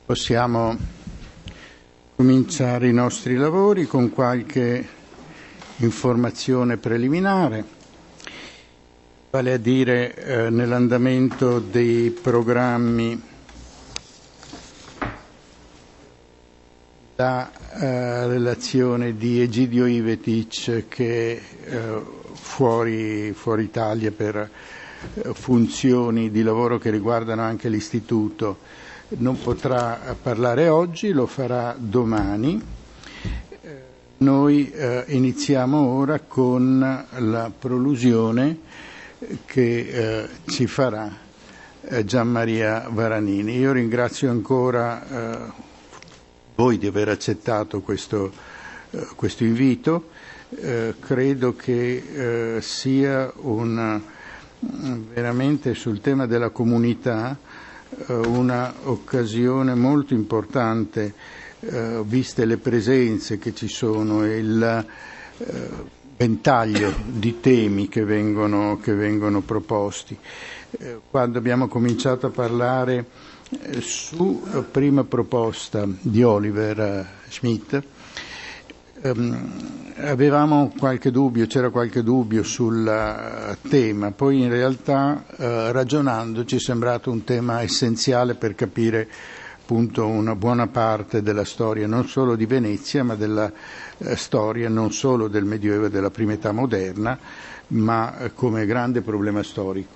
Possiamo cominciare i nostri lavori con qualche informazione preliminare, vale a dire nell'andamento dei programmi la relazione di Egidio Ivetic che fuori Italia per funzioni di lavoro che riguardano anche l'Istituto non potrà parlare oggi, lo farà domani. Noi iniziamo ora con la prolusione che ci farà Gianmaria Varanini. Io ringrazio ancora voi di aver accettato questo invito. Credo che sia veramente sul tema della comunità una occasione molto importante, viste le presenze che ci sono e il ventaglio di temi che vengono proposti. Quando abbiamo cominciato a parlare su prima proposta di Oliver Schmidt, avevamo qualche dubbio, c'era qualche dubbio sul tema, poi in realtà ragionando ci è sembrato un tema essenziale per capire appunto una buona parte della storia non solo di Venezia, ma della storia non solo del Medioevo e della prima età moderna, ma come grande problema storico.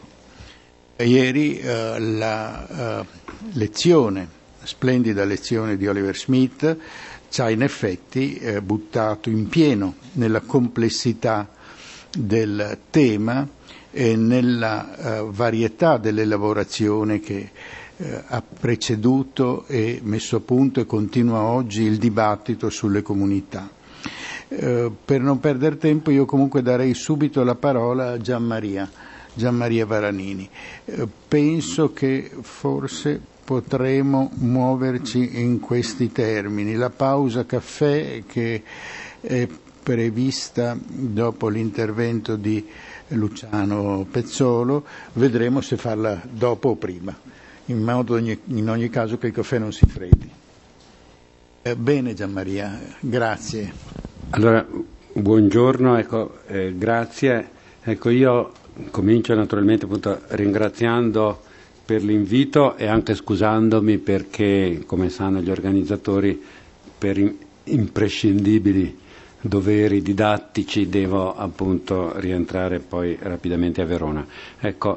Ieri la splendida lezione di Oliver Schmidt ci ha in effetti buttato in pieno nella complessità del tema e nella varietà dell'elaborazione che ha preceduto e messo a punto e continua oggi il dibattito sulle comunità. Per non perdere tempo io comunque darei subito la parola a Gianmaria Varanini. Penso che forse potremo muoverci in questi termini. La pausa caffè che è prevista dopo l'intervento di Luciano Pezzolo, vedremo se farla dopo o prima, in ogni caso che il caffè non si freddi. Bene Gianmaria, grazie. Allora, buongiorno, grazie. Io comincio naturalmente appunto ringraziando per l'invito e anche scusandomi perché, come sanno gli organizzatori, per imprescindibili doveri didattici devo appunto rientrare poi rapidamente a Verona.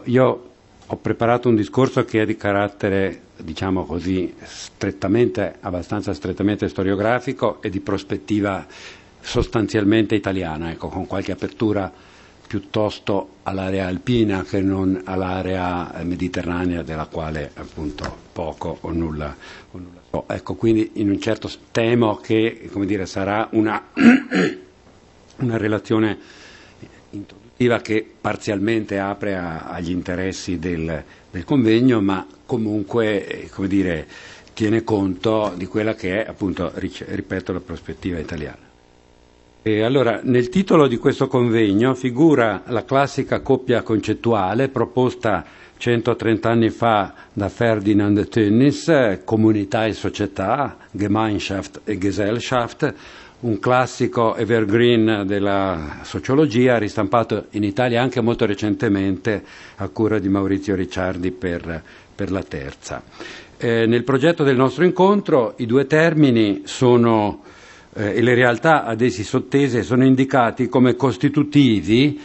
Io ho preparato un discorso che è di carattere, diciamo così, abbastanza strettamente storiografico e di prospettiva sostanzialmente italiana, con qualche apertura piuttosto all'area alpina che non all'area mediterranea, della quale appunto poco o nulla so. Quindi in un certo temo che, come dire, sarà una relazione introduttiva che parzialmente apre agli interessi del convegno, ma comunque, come dire, tiene conto di quella che è appunto, ripeto, la prospettiva italiana. Allora, nel titolo di questo convegno figura la classica coppia concettuale proposta 130 anni fa da Ferdinand Tönnies, comunità e società, Gemeinschaft e Gesellschaft, un classico evergreen della sociologia, ristampato in Italia anche molto recentemente a cura di Maurizio Ricciardi per la Terza. Nel progetto del nostro incontro i due termini sono e le realtà ad essi sottese sono indicati come costitutivi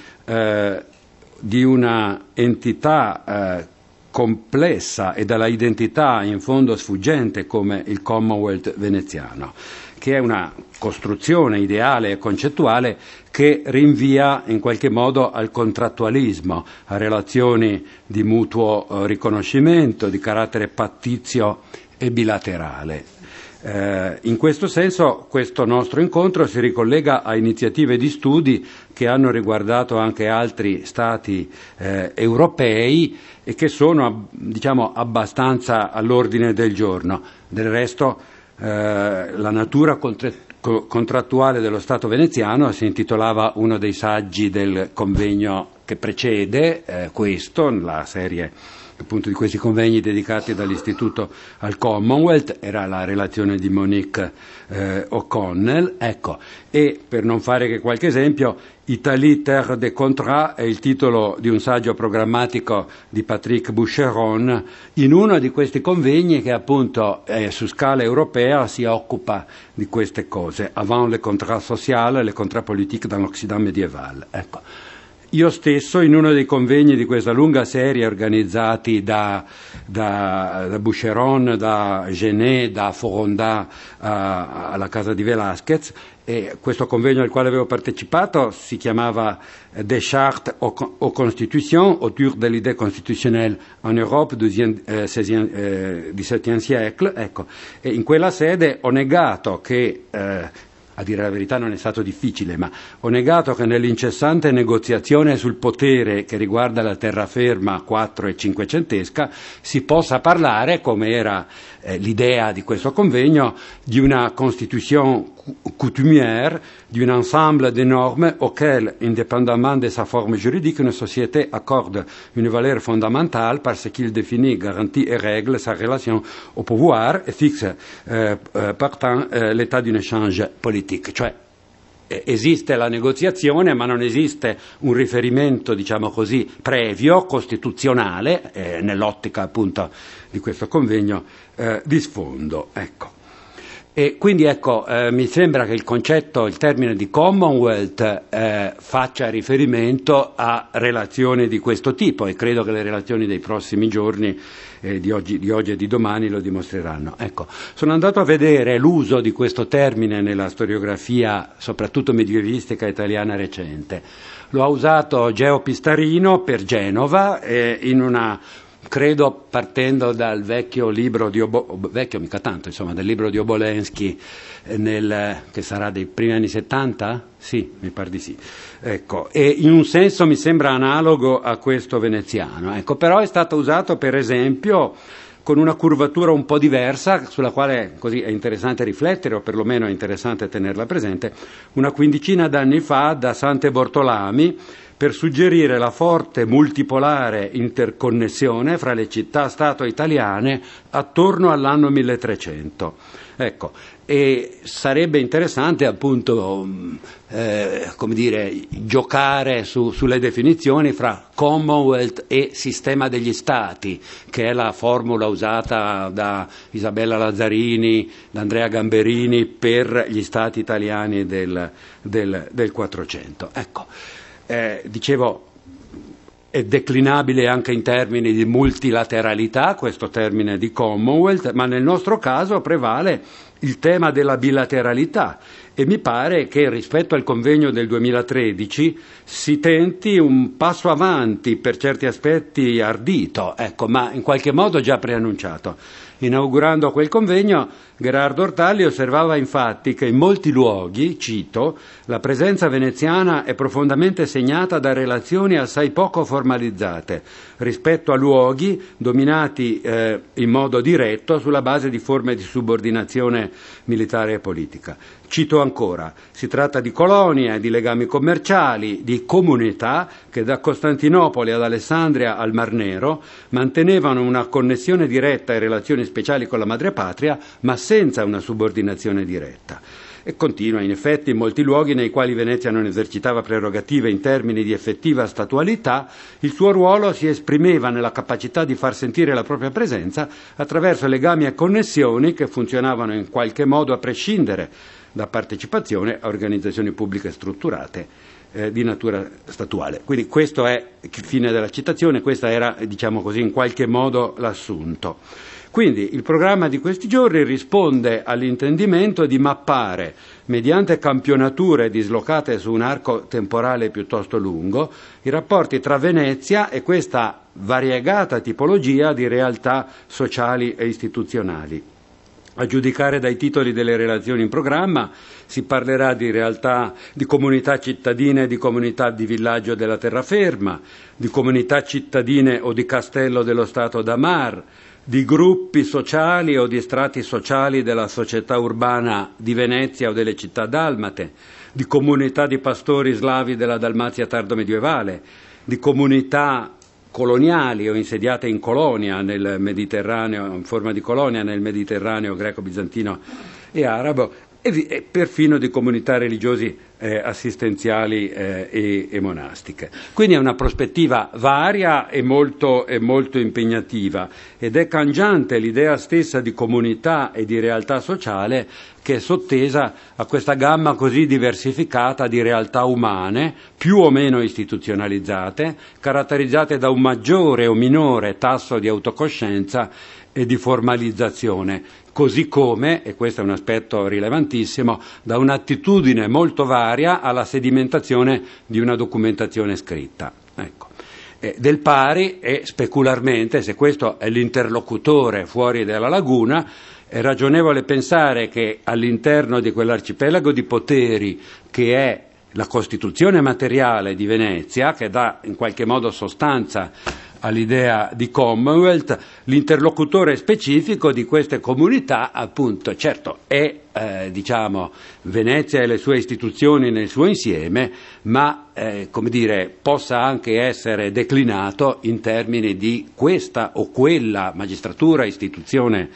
di una entità complessa e dalla identità in fondo sfuggente come il Commonwealth veneziano, che è una costruzione ideale e concettuale che rinvia in qualche modo al contrattualismo, a relazioni di mutuo riconoscimento, di carattere pattizio e bilaterale. In questo senso questo nostro incontro si ricollega a iniziative di studi che hanno riguardato anche altri Stati europei e che sono, diciamo, abbastanza all'ordine del giorno. Del resto la natura contrattuale dello Stato veneziano si intitolava uno dei saggi del convegno che precede questo, la serie appunto di questi convegni dedicati dall'Istituto al Commonwealth, era la relazione di Monique O'Connell, ecco, e per non fare che qualche esempio, Italie terre des contrats è il titolo di un saggio programmatico di Patrick Boucheron, in uno di questi convegni che appunto su scala europea si occupa di queste cose, avant le contrats sociaux, le contrats politiques dans l'Occident médiéval, ecco. Io stesso, in uno dei convegni di questa lunga serie organizzati da Boucheron, da Genet, da Foronda alla casa di Velázquez, e questo convegno al quale avevo partecipato si chiamava Des chartes aux constitutions autour de l'idée constitutionnelle en Europe du XVIIe siècle, ecco, e in quella sede ho negato che a dire la verità non è stato difficile, ma ho negato che nell'incessante negoziazione sul potere che riguarda la terraferma 4 e 500esca si possa parlare, come era l'idea di questo convegno, di una constitution coutumière, d'un ensemble de normes auxquelles, indépendamment de sa forme juridique, une société accorde une valeur fondamentale parce qu'il définit, garantit et règle sa relation au pouvoir et fixe partant l'état d'un échange politique. Cioè, esiste la negoziazione, ma non esiste un riferimento, diciamo così, previo, costituzionale, nell'ottica appunto di questo convegno di sfondo. Ecco. E quindi ecco, mi sembra che il concetto, il termine di Commonwealth faccia riferimento a relazioni di questo tipo, e credo che le relazioni dei prossimi giorni, di oggi e di domani, lo dimostreranno. Ecco, sono andato a vedere l'uso di questo termine nella storiografia, soprattutto medievistica italiana recente. Lo ha usato Geo Pistarino per Genova, in una, credo partendo dal vecchio libro di vecchio mica tanto, insomma, del libro di Obolensky, che sarà dei primi anni 70? Sì, mi pare di sì. Ecco, e in un senso mi sembra analogo a questo veneziano. Ecco, però è stato usato, per esempio, con una curvatura un po' diversa, sulla quale così è interessante riflettere, o perlomeno è interessante tenerla presente, una quindicina d'anni fa da Sante Bortolami, per suggerire la forte multipolare interconnessione fra le città-stato italiane attorno all'anno 1300. Ecco, e sarebbe interessante appunto come dire, giocare sulle definizioni fra Commonwealth e sistema degli stati, che è la formula usata da Isabella Lazzarini, da Andrea Gamberini per gli stati italiani del 400. Ecco. Dicevo, è declinabile anche in termini di multilateralità questo termine di Commonwealth, ma nel nostro caso prevale il tema della bilateralità, e mi pare che rispetto al convegno del 2013 si tenti un passo avanti, per certi aspetti ardito, ecco, ma in qualche modo già preannunciato. Inaugurando quel convegno, Gherardo Ortalli osservava infatti che in molti luoghi, cito, la presenza veneziana è profondamente segnata da relazioni assai poco formalizzate rispetto a luoghi dominati in modo diretto sulla base di forme di subordinazione militare e politica. Cito ancora, si tratta di colonie, di legami commerciali, di comunità che da Costantinopoli ad Alessandria al Mar Nero mantenevano una connessione diretta e relazioni speciali con la madrepatria, ma senza una subordinazione diretta. E continua, in effetti, in molti luoghi nei quali Venezia non esercitava prerogative in termini di effettiva statualità, il suo ruolo si esprimeva nella capacità di far sentire la propria presenza attraverso legami e connessioni che funzionavano in qualche modo a prescindere da partecipazione a organizzazioni pubbliche strutturate di natura statuale. Quindi questo è il fine della citazione, questo era, diciamo così, in qualche modo l'assunto. Quindi il programma di questi giorni risponde all'intendimento di mappare, mediante campionature dislocate su un arco temporale piuttosto lungo, i rapporti tra Venezia e questa variegata tipologia di realtà sociali e istituzionali. A giudicare dai titoli delle relazioni in programma si parlerà di realtà, di comunità cittadine e di comunità di villaggio della terraferma, di comunità cittadine o di castello dello Stato d'Amar, di gruppi sociali o di strati sociali della società urbana di Venezia o delle città dalmate, di comunità di pastori slavi della Dalmazia tardomedievale, di comunità coloniali o insediate in colonia nel Mediterraneo, in forma di colonia nel Mediterraneo greco-bizantino e arabo, e perfino di comunità religiosi assistenziali e monastiche. Quindi è una prospettiva varia e molto impegnativa, ed è cangiante l'idea stessa di comunità e di realtà sociale che è sottesa a questa gamma così diversificata di realtà umane, più o meno istituzionalizzate, caratterizzate da un maggiore o minore tasso di autocoscienza e di formalizzazione, così come, e questo è un aspetto rilevantissimo, da un'attitudine molto varia alla sedimentazione di una documentazione scritta. Ecco. Del pari, e specularmente, se questo è l'interlocutore fuori dalla laguna, è ragionevole pensare che all'interno di quell'arcipelago di poteri che è la Costituzione materiale di Venezia, che dà in qualche modo sostanza all'idea di Commonwealth, l'interlocutore specifico di queste comunità, appunto, certo è Venezia e le sue istituzioni nel suo insieme, ma possa anche essere declinato in termini di questa o quella magistratura, istituzione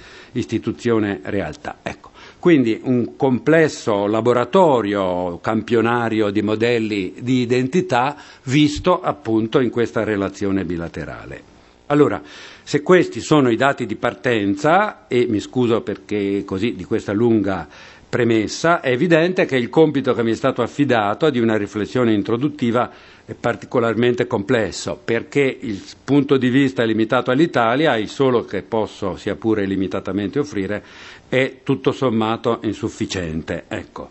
realtà. Ecco. Quindi un complesso laboratorio campionario di modelli di identità visto appunto in questa relazione bilaterale. Allora, se questi sono i dati di partenza, e mi scuso perché così di questa lunga premessa, è evidente che il compito che mi è stato affidato di una riflessione introduttiva è particolarmente complesso, perché il punto di vista limitato all'Italia, il solo che posso sia pure limitatamente offrire, è tutto sommato insufficiente. Ecco.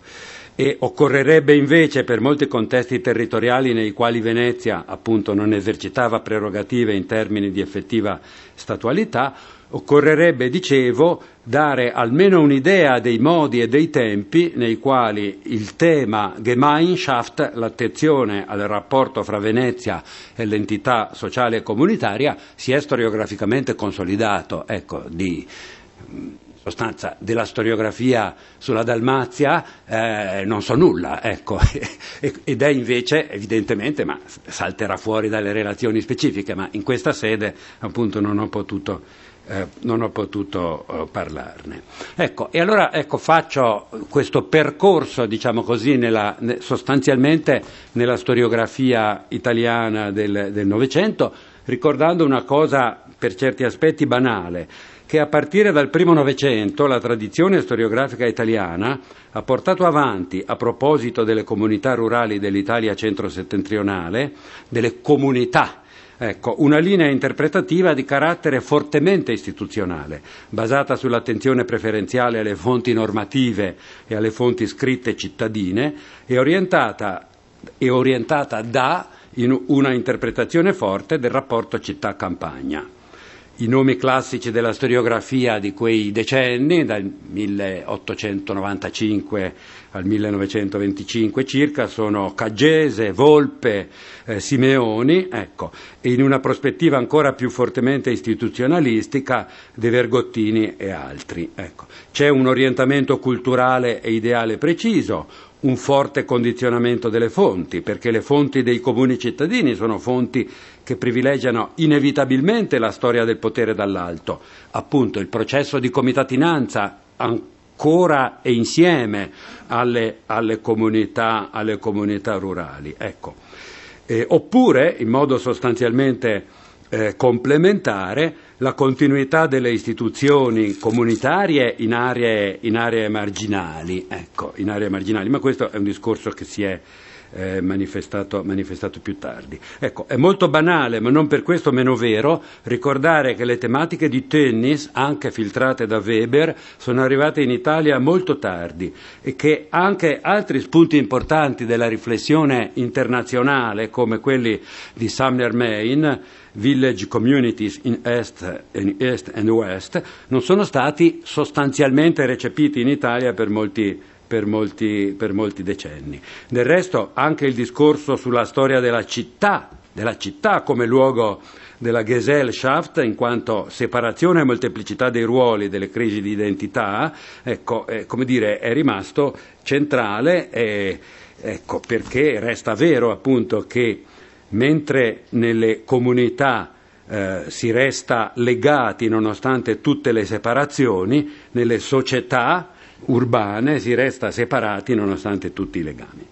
E occorrerebbe invece, per molti contesti territoriali nei quali Venezia appunto non esercitava prerogative in termini di effettiva statualità, occorrerebbe, dicevo, dare almeno un'idea dei modi e dei tempi nei quali il tema Gemeinschaft, l'attenzione al rapporto fra Venezia e l'entità sociale e comunitaria, si è storiograficamente consolidato. Ecco, di sostanza della storiografia sulla Dalmazia non so nulla, ecco, ed è invece evidentemente, ma salterà fuori dalle relazioni specifiche, ma in questa sede appunto non ho potuto parlarne. Ecco, e allora faccio questo percorso, diciamo così, sostanzialmente nella storiografia italiana del Novecento, ricordando una cosa per certi aspetti banale, che a partire dal primo Novecento la tradizione storiografica italiana ha portato avanti, a proposito delle comunità rurali dell'Italia centro-settentrionale, delle comunità, una linea interpretativa di carattere fortemente istituzionale, basata sull'attenzione preferenziale alle fonti normative e alle fonti scritte cittadine, e orientata da una interpretazione forte del rapporto città-campagna. I nomi classici della storiografia di quei decenni, dal 1895 al 1925 circa, sono Caggese, Volpe, Simeoni, e in una prospettiva ancora più fortemente istituzionalistica De Vergottini e altri. C'è un orientamento culturale e ideale preciso, un forte condizionamento delle fonti, perché le fonti dei comuni cittadini sono fonti che privilegiano inevitabilmente la storia del potere dall'alto, appunto il processo di comitatinanza ancora e insieme alle comunità rurali. Oppure, in modo sostanzialmente complementare, la continuità delle istituzioni comunitarie in aree marginali, ma questo è un discorso che si è manifestato più tardi. È molto banale, ma non per questo meno vero, ricordare che le tematiche di Tönnies, anche filtrate da Weber, sono arrivate in Italia molto tardi, e che anche altri spunti importanti della riflessione internazionale, come quelli di Sumner Main, Village Communities in East and West, non sono stati sostanzialmente recepiti in Italia per molti decenni. Del resto anche il discorso sulla storia della città come luogo della Gesellschaft, in quanto separazione e molteplicità dei ruoli, delle crisi di identità, è rimasto centrale, perché resta vero appunto che mentre nelle comunità si resta legati nonostante tutte le separazioni, nelle società urbane si resta separati nonostante tutti i legami.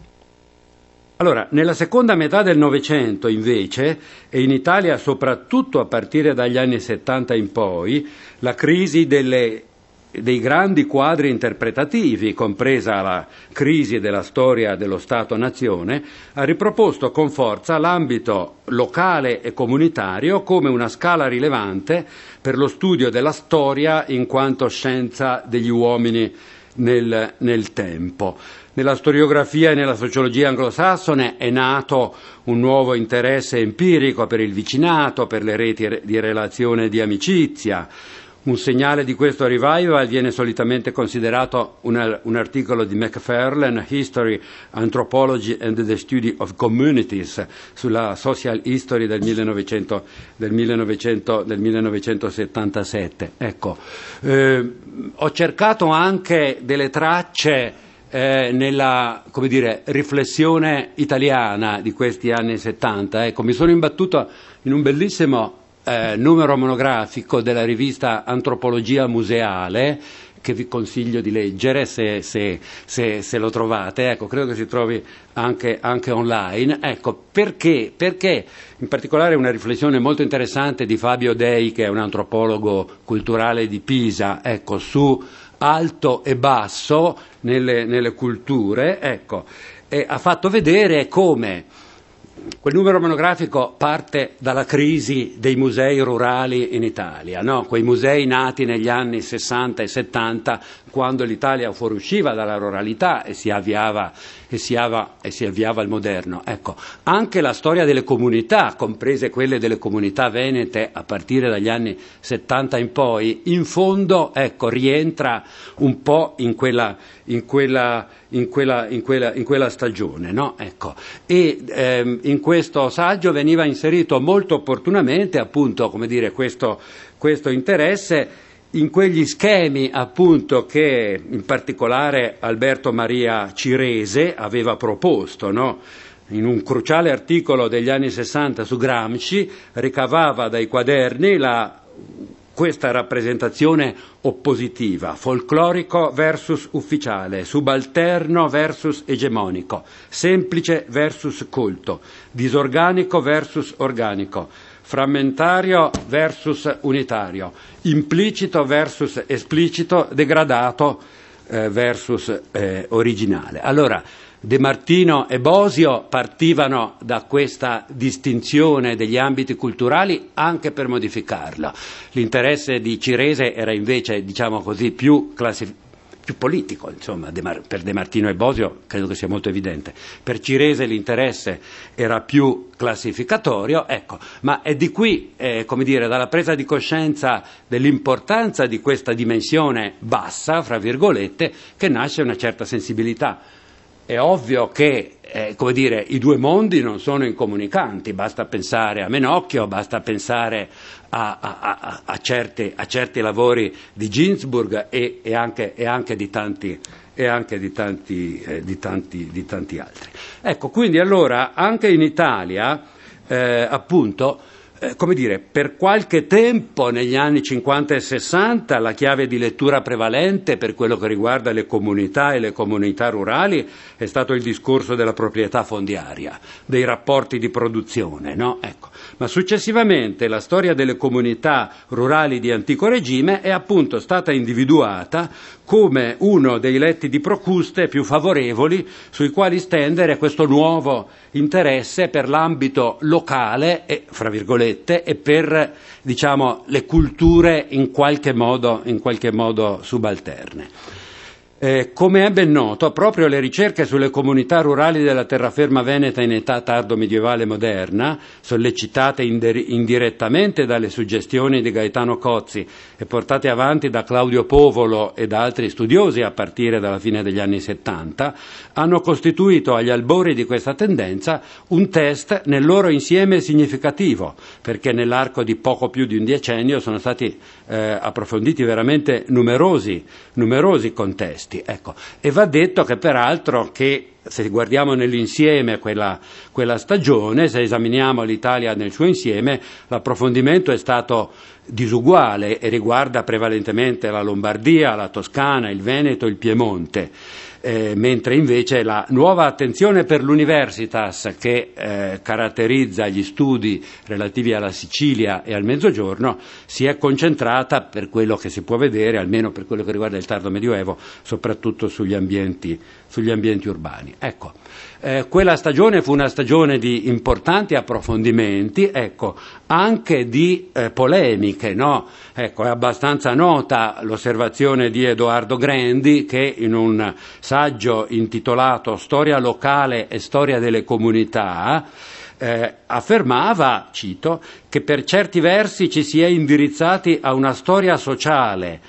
Allora, nella seconda metà del Novecento, invece, e in Italia soprattutto a partire dagli anni 70 in poi, la crisi dei grandi quadri interpretativi, compresa la crisi della storia dello Stato-nazione, ha riproposto con forza l'ambito locale e comunitario come una scala rilevante per lo studio della storia in quanto scienza degli uomini nel tempo. Nella storiografia e nella sociologia anglosassone è nato un nuovo interesse empirico per il vicinato, per le reti di relazione e di amicizia. Un segnale di questo revival viene solitamente considerato un articolo di Macfarlane, History, Anthropology and the Study of Communities, sulla Social History del 1977. Ecco, ho cercato anche delle tracce nella, come dire, riflessione italiana di questi anni 70. Ecco, mi sono imbattuto in un bellissimo numero monografico della rivista Antropologia Museale, che vi consiglio di leggere se lo trovate. Ecco, credo che si trovi anche online. Ecco, perché in particolare una riflessione molto interessante di Fabio Dei, che è un antropologo culturale di Pisa, ecco, su alto e basso nelle culture, ecco, e ha fatto vedere come quel numero monografico parte dalla crisi dei musei rurali in Italia, no? Quei musei nati negli anni 60 e 70, quando l'Italia fuoriusciva dalla ruralità e si avviava il moderno. Ecco, anche la storia delle comunità, comprese quelle delle comunità venete a partire dagli anni 70 in poi, in fondo, ecco, rientra un po' in quella stagione, no? Ecco. E in questo saggio veniva inserito molto opportunamente, appunto, come dire, questo interesse in quegli schemi, appunto, che in particolare Alberto Maria Cirese aveva proposto, no? In un cruciale articolo degli anni 60 su Gramsci, ricavava dai quaderni questa rappresentazione oppositiva: folclorico versus ufficiale, subalterno versus egemonico, semplice versus colto, disorganico versus organico, frammentario versus unitario, implicito versus esplicito, degradato versus originale. Allora, De Martino e Bosio partivano da questa distinzione degli ambiti culturali anche per modificarla. L'interesse di Cirese era invece, diciamo così, più politico, insomma. Per De Martino e Bosio credo che sia molto evidente. Per Cirese l'interesse era più classificatorio, ecco, ma è di qui, come dire, dalla presa di coscienza dell'importanza di questa dimensione bassa, fra virgolette, che nasce una certa sensibilità. È ovvio che, come dire, i due mondi non sono incomunicanti, basta pensare a Menocchio, basta pensare a certi lavori di Ginsburg e anche di tanti altri. Ecco, quindi allora anche in Italia, appunto, come dire, per qualche tempo negli anni 50 e 60 la chiave di lettura prevalente per quello che riguarda le comunità e le comunità rurali è stato il discorso della proprietà fondiaria, dei rapporti di produzione, no? Ecco. Ma successivamente la storia delle comunità rurali di antico regime è appunto stata individuata come uno dei letti di Procuste più favorevoli sui quali stendere questo nuovo interesse per l'ambito locale e, fra virgolette, e per, diciamo, le culture in qualche modo subalterne. Come è ben noto, proprio le ricerche sulle comunità rurali della terraferma veneta in età tardo medievale moderna, sollecitate indirettamente dalle suggestioni di Gaetano Cozzi e portate avanti da Claudio Povolo e da altri studiosi a partire dalla fine degli anni 70, hanno costituito agli albori di questa tendenza un test nel loro insieme significativo, perché nell'arco di poco più di un decennio sono stati approfonditi veramente numerosi contesti. Ecco. E va detto che peraltro che se guardiamo nell'insieme quella stagione, se esaminiamo l'Italia nel suo insieme, l'approfondimento è stato disuguale e riguarda prevalentemente la Lombardia, la Toscana, il Veneto, il Piemonte. Mentre invece la nuova attenzione per l'universitas che caratterizza gli studi relativi alla Sicilia e al Mezzogiorno si è concentrata, per quello che si può vedere, almeno per quello che riguarda il tardo Medioevo, soprattutto sugli ambienti urbani. Ecco, quella stagione fu una stagione di importanti approfondimenti, ecco, anche di polemiche, no? Ecco, è abbastanza nota l'osservazione di Edoardo Grandi che in un saggio intitolato Storia locale e storia delle comunità affermava, cito, che per certi versi ci si è indirizzati a una storia sociale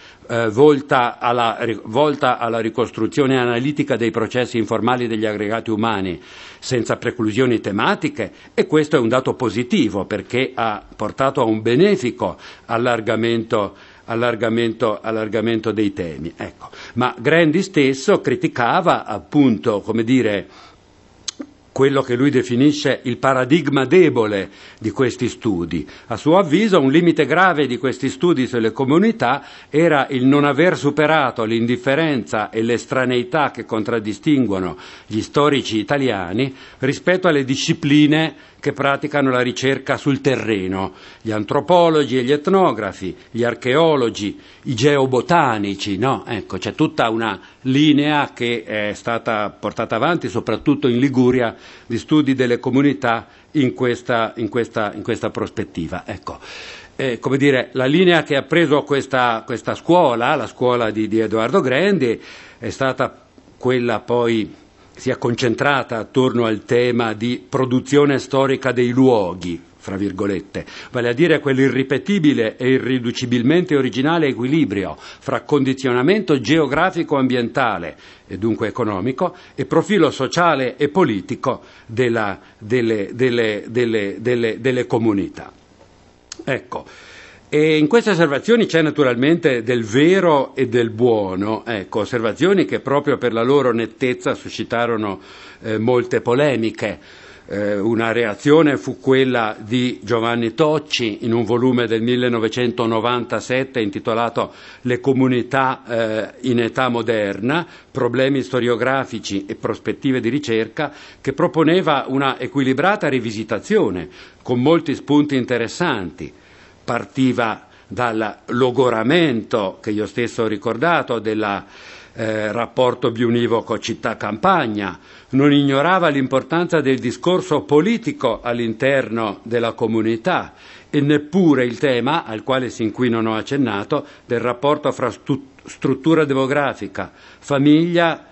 volta alla ricostruzione analitica dei processi informali degli aggregati umani senza preclusioni tematiche, e questo è un dato positivo perché ha portato a un benefico allargamento dei temi. Ecco. Ma Grandi stesso criticava appunto, come dire, quello che lui definisce il paradigma debole di questi studi. A suo avviso un limite grave di questi studi sulle comunità era il non aver superato l'indifferenza e l'estraneità che contraddistinguono gli storici italiani rispetto alle discipline che praticano la ricerca sul terreno, gli antropologi e gli etnografi, gli archeologi, i geobotanici, no? Ecco, c'è tutta una linea che è stata portata avanti soprattutto in Liguria di studi delle comunità in questa prospettiva. Ecco. Come dire, la linea che ha preso questa scuola, la scuola di Edoardo Grandi, è stata quella poi si è concentrata attorno al tema di produzione storica dei luoghi, fra virgolette, vale a dire quell'irripetibile e irriducibilmente originale equilibrio fra condizionamento geografico-ambientale e dunque economico e profilo sociale e politico delle comunità. Ecco. E in queste osservazioni c'è naturalmente del vero e del buono, ecco, osservazioni che proprio per la loro nettezza suscitarono molte polemiche. Una reazione fu quella di Giovanni Tocci in un volume del 1997 intitolato Le comunità in età moderna, problemi storiografici e prospettive di ricerca, che proponeva una equilibrata rivisitazione con molti spunti interessanti. Partiva dal logoramento che io stesso ho ricordato del rapporto biunivoco città-campagna, non ignorava l'importanza del discorso politico all'interno della comunità e neppure il tema, al quale sin qui non ho accennato, del rapporto fra struttura demografica, famiglia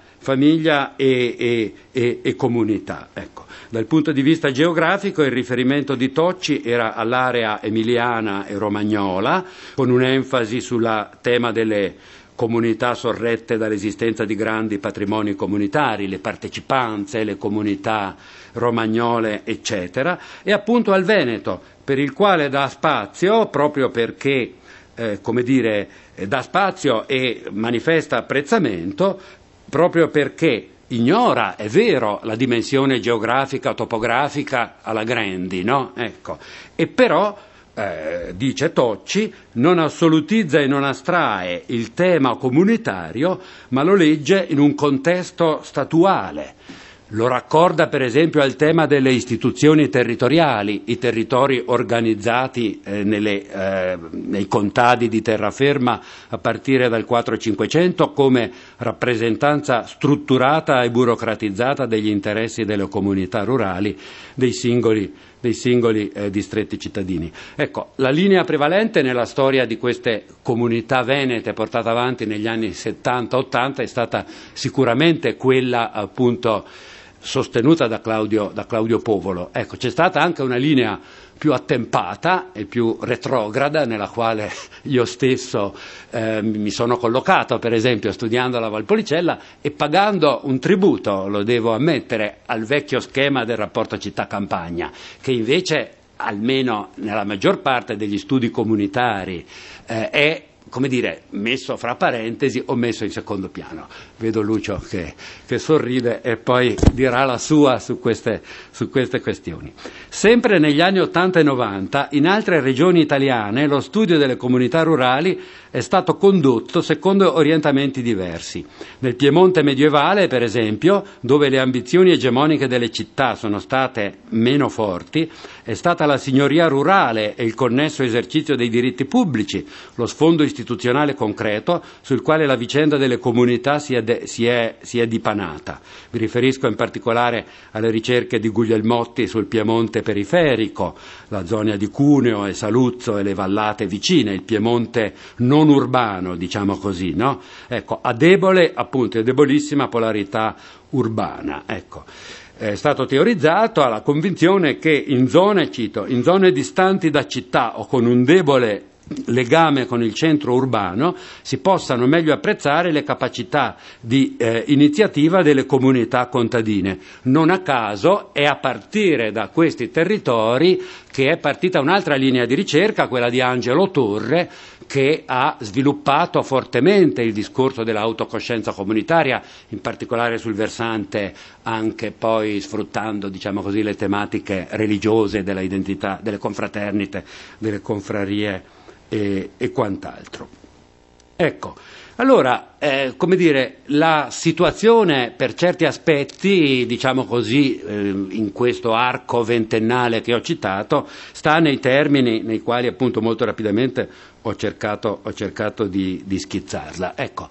e comunità. Ecco. Dal punto di vista geografico il riferimento di Tocci era all'area emiliana e romagnola, con un'enfasi sul tema delle comunità sorrette dall'esistenza di grandi patrimoni comunitari, le partecipanze, le comunità romagnole, eccetera, e appunto al Veneto, per il quale dà spazio, proprio perché, dà spazio e manifesta apprezzamento, proprio perché ignora, è vero, la dimensione geografica, topografica alla Grandi, no? Ecco. E però, dice Tocci, non assolutizza e non astrae il tema comunitario, ma lo legge in un contesto statuale. Lo raccorda per esempio al tema delle istituzioni territoriali, i territori organizzati nei contadi di terraferma a partire dal 400-500 come rappresentanza strutturata e burocratizzata degli interessi delle comunità rurali dei singoli distretti cittadini. Ecco, la linea prevalente nella storia di queste comunità venete portata avanti negli anni 70-80 è stata sicuramente quella appunto sostenuta da Claudio Povolo. Ecco, c'è stata anche una linea più attempata e più retrograda nella quale io stesso mi sono collocato, per esempio studiando la Valpolicella e pagando un tributo, lo devo ammettere, al vecchio schema del rapporto città-campagna, che invece almeno nella maggior parte degli studi comunitari è come dire, messo fra parentesi o messo in secondo piano. Vedo Lucio che sorride e poi dirà la sua su queste questioni. Sempre negli anni 80 e 90, in altre regioni italiane, lo studio delle comunità rurali è stato condotto secondo orientamenti diversi. Nel Piemonte medievale, per esempio, dove le ambizioni egemoniche delle città sono state meno forti, è stata la signoria rurale e il connesso esercizio dei diritti pubblici, lo sfondo istituzionale concreto sul quale la vicenda delle comunità si è dipanata. Mi riferisco in particolare alle ricerche di Guglielmotti sul Piemonte periferico, la zona di Cuneo e Saluzzo e le vallate vicine, il Piemonte non urbano, diciamo così, no? Ecco, a debole, appunto, e debolissima polarità urbana, ecco. È stato teorizzato alla convinzione che in zone distanti da città o con un debole legame con il centro urbano si possano meglio apprezzare le capacità di iniziativa delle comunità contadine. Non a caso è a partire da questi territori che è partita un'altra linea di ricerca, quella di Angelo Torre, che ha sviluppato fortemente il discorso dell'autocoscienza comunitaria, in particolare sul versante anche poi sfruttando, diciamo così, le tematiche religiose della identità, delle confraternite, delle confrarie e quant'altro. Ecco, allora, come dire, la situazione per certi aspetti, diciamo così, in questo arco ventennale che ho citato, sta nei termini nei quali appunto molto rapidamente ho cercato di schizzarla. Ecco,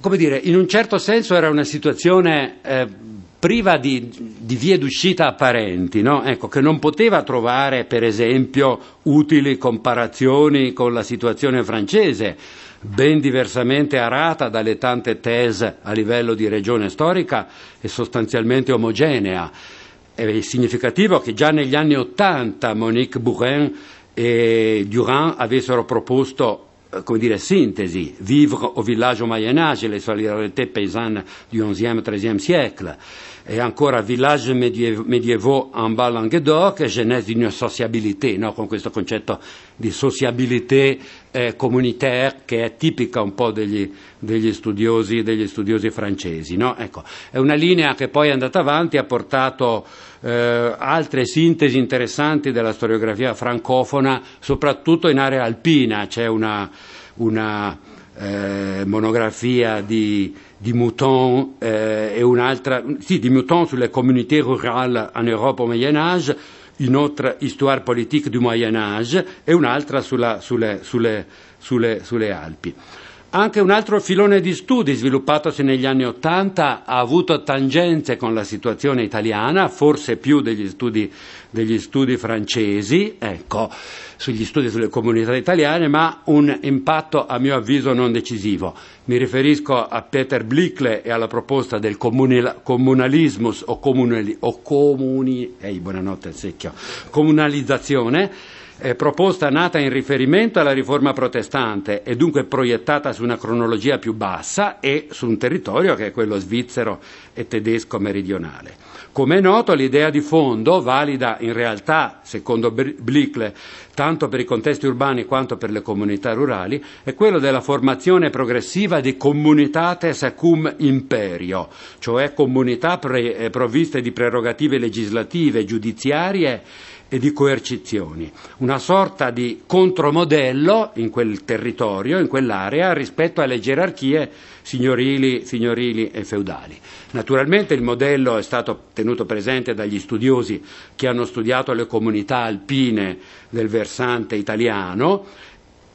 come dire, in un certo senso era una situazione priva di vie d'uscita apparenti, no? Ecco, che non poteva trovare, per esempio, utili comparazioni con la situazione francese, ben diversamente arata dalle tante thèse a livello di regione storica e sostanzialmente omogenea. È significativo che già negli anni '80 Monique Bourin e Durand avessero proposto, come dire, sintesi, vivre au village au Moyen-Âge, les solidarités paysannes du XIe-XIIIe siècle, e ancora village médiévaux en Bas-Languedoc, genèse d'une sociabilité, no? Con questo concetto di sociabilité communautaire che è tipica un po' degli studiosi francesi, no? Ecco, è una linea che poi è andata avanti, ha portato altre sintesi interessanti della storiografia francofona, soprattutto in area alpina. C'è una monografia di Mouton e un'altra di Mouton sulle communautés rurales en Europe au Moyen Âge, une autre histoire politique du Moyen Âge e un'altra sulle Alpi. Anche un altro filone di studi sviluppatosi negli anni '80 ha avuto tangenze con la situazione italiana, forse più degli studi francesi, ecco, sugli studi sulle comunità italiane, ma un impatto a mio avviso non decisivo. Mi riferisco a Peter Blickle e alla proposta del comunalismus comunalizzazione, proposta nata in riferimento alla riforma protestante e dunque proiettata su una cronologia più bassa e su un territorio che è quello svizzero e tedesco meridionale. Come è noto, l'idea di fondo, valida in realtà, secondo Blickle, tanto per i contesti urbani quanto per le comunità rurali, è quello della formazione progressiva di communitates cum imperio, cioè comunità provviste di prerogative legislative, giudiziarie e di coercizioni, una sorta di contromodello in quel territorio, in quell'area, rispetto alle gerarchie signorili e feudali. Naturalmente il modello è stato tenuto presente dagli studiosi che hanno studiato le comunità alpine del versante italiano,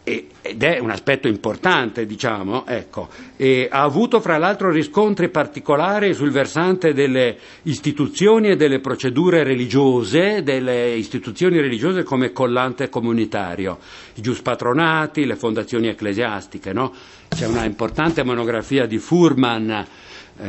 ed è un aspetto importante, diciamo, ecco, e ha avuto fra l'altro riscontri particolari sul versante delle istituzioni e delle procedure religiose, delle istituzioni religiose come collante comunitario, i giuspatronati, le fondazioni ecclesiastiche, no? C'è una importante monografia di Fuhrmann,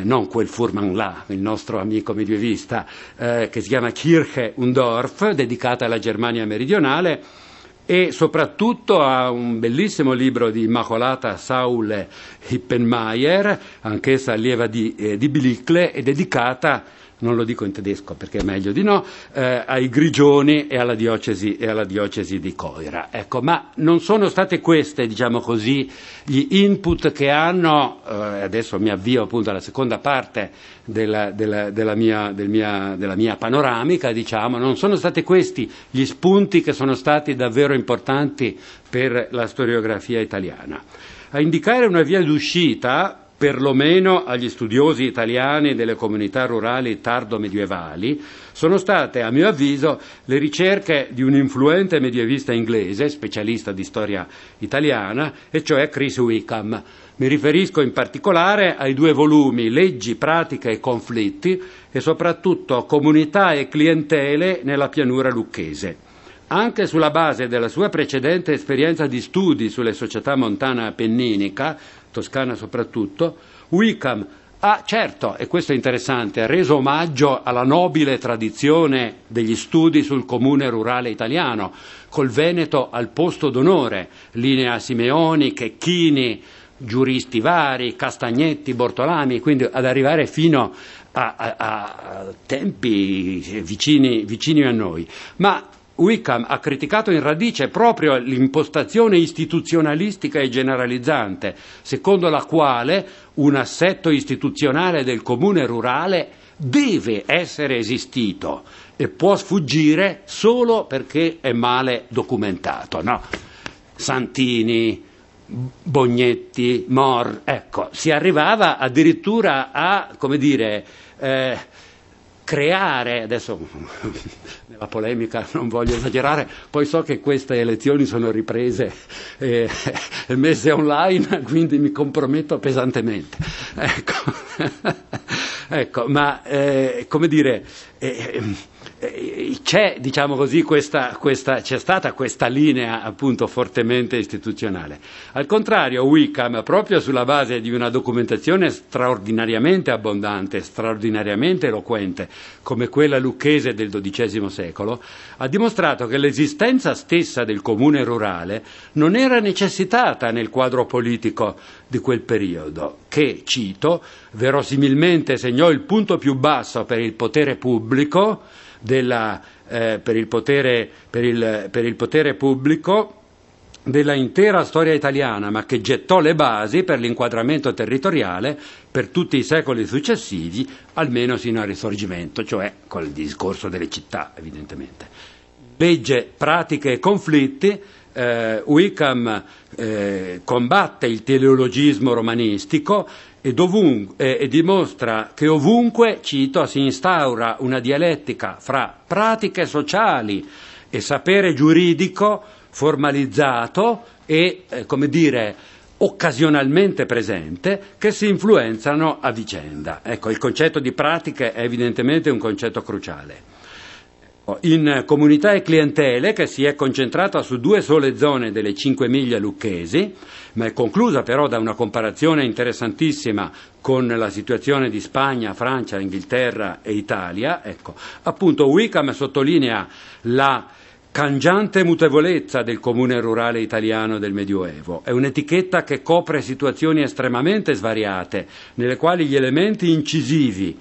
non quel Fuhrmann là, il nostro amico medievista, che si chiama Kirche und Dorf, dedicata alla Germania meridionale, e soprattutto a un bellissimo libro di Immacolata Saule Hippenmayer, anch'essa allieva di Blickle, e dedicata non lo dico in tedesco perché è meglio di no, ai Grigioni e alla diocesi di Coira. Ecco, ma non sono state queste, diciamo così, gli input che hanno, adesso mi avvio appunto alla seconda parte della mia panoramica, diciamo, non sono stati questi gli spunti che sono stati davvero importanti per la storiografia italiana. A indicare una via d'uscita, perlomeno agli studiosi italiani delle comunità rurali tardo-medievali, sono state, a mio avviso, le ricerche di un influente medievista inglese, specialista di storia italiana, e cioè Chris Wickham. Mi riferisco in particolare ai 2 volumi Leggi, pratiche e conflitti e soprattutto Comunità e clientele nella pianura lucchese. Anche sulla base della sua precedente esperienza di studi sulle società montana appenninica, toscana soprattutto, Wickham ha, certo, e questo è interessante, ha reso omaggio alla nobile tradizione degli studi sul comune rurale italiano, col Veneto al posto d'onore, linea Simeoni, Checchini, giuristi vari, Castagnetti, Bortolami, quindi ad arrivare fino a tempi vicini a noi. Ma Wickham ha criticato in radice proprio l'impostazione istituzionalistica e generalizzante, secondo la quale un assetto istituzionale del comune rurale deve essere esistito e può sfuggire solo perché è male documentato. No? Santini, Bognetti, Mor, ecco, si arrivava addirittura a, come dire, creare, adesso nella polemica non voglio esagerare, poi so che queste elezioni sono riprese e messe online, quindi mi comprometto pesantemente. Ecco, ma come dire, c'è, diciamo così, c'è stata questa linea appunto fortemente istituzionale. Al contrario, Wickham, proprio sulla base di una documentazione straordinariamente abbondante, straordinariamente eloquente, come quella lucchese del XII secolo, ha dimostrato che l'esistenza stessa del comune rurale non era necessitata nel quadro politico di quel periodo, che, cito, verosimilmente segnò il punto più basso per il potere pubblico per il potere pubblico della intera storia italiana, ma che gettò le basi per l'inquadramento territoriale per tutti i secoli successivi, almeno sino al Risorgimento, cioè col discorso delle città, evidentemente. Legge, pratiche e conflitti. Wickham combatte il teleologismo romanistico e dimostra che ovunque, cito, si instaura una dialettica fra pratiche sociali e sapere giuridico formalizzato e, come dire, occasionalmente presente, che si influenzano a vicenda. Ecco, il concetto di pratiche è evidentemente un concetto cruciale. In Comunità e clientele, che si è concentrata su 2 sole zone delle 5 miglia lucchesi, ma è conclusa però da una comparazione interessantissima con la situazione di Spagna, Francia, Inghilterra e Italia, ecco, appunto Wickham sottolinea la cangiante mutevolezza del comune rurale italiano del Medioevo. È un'etichetta che copre situazioni estremamente svariate, nelle quali gli elementi incisivi,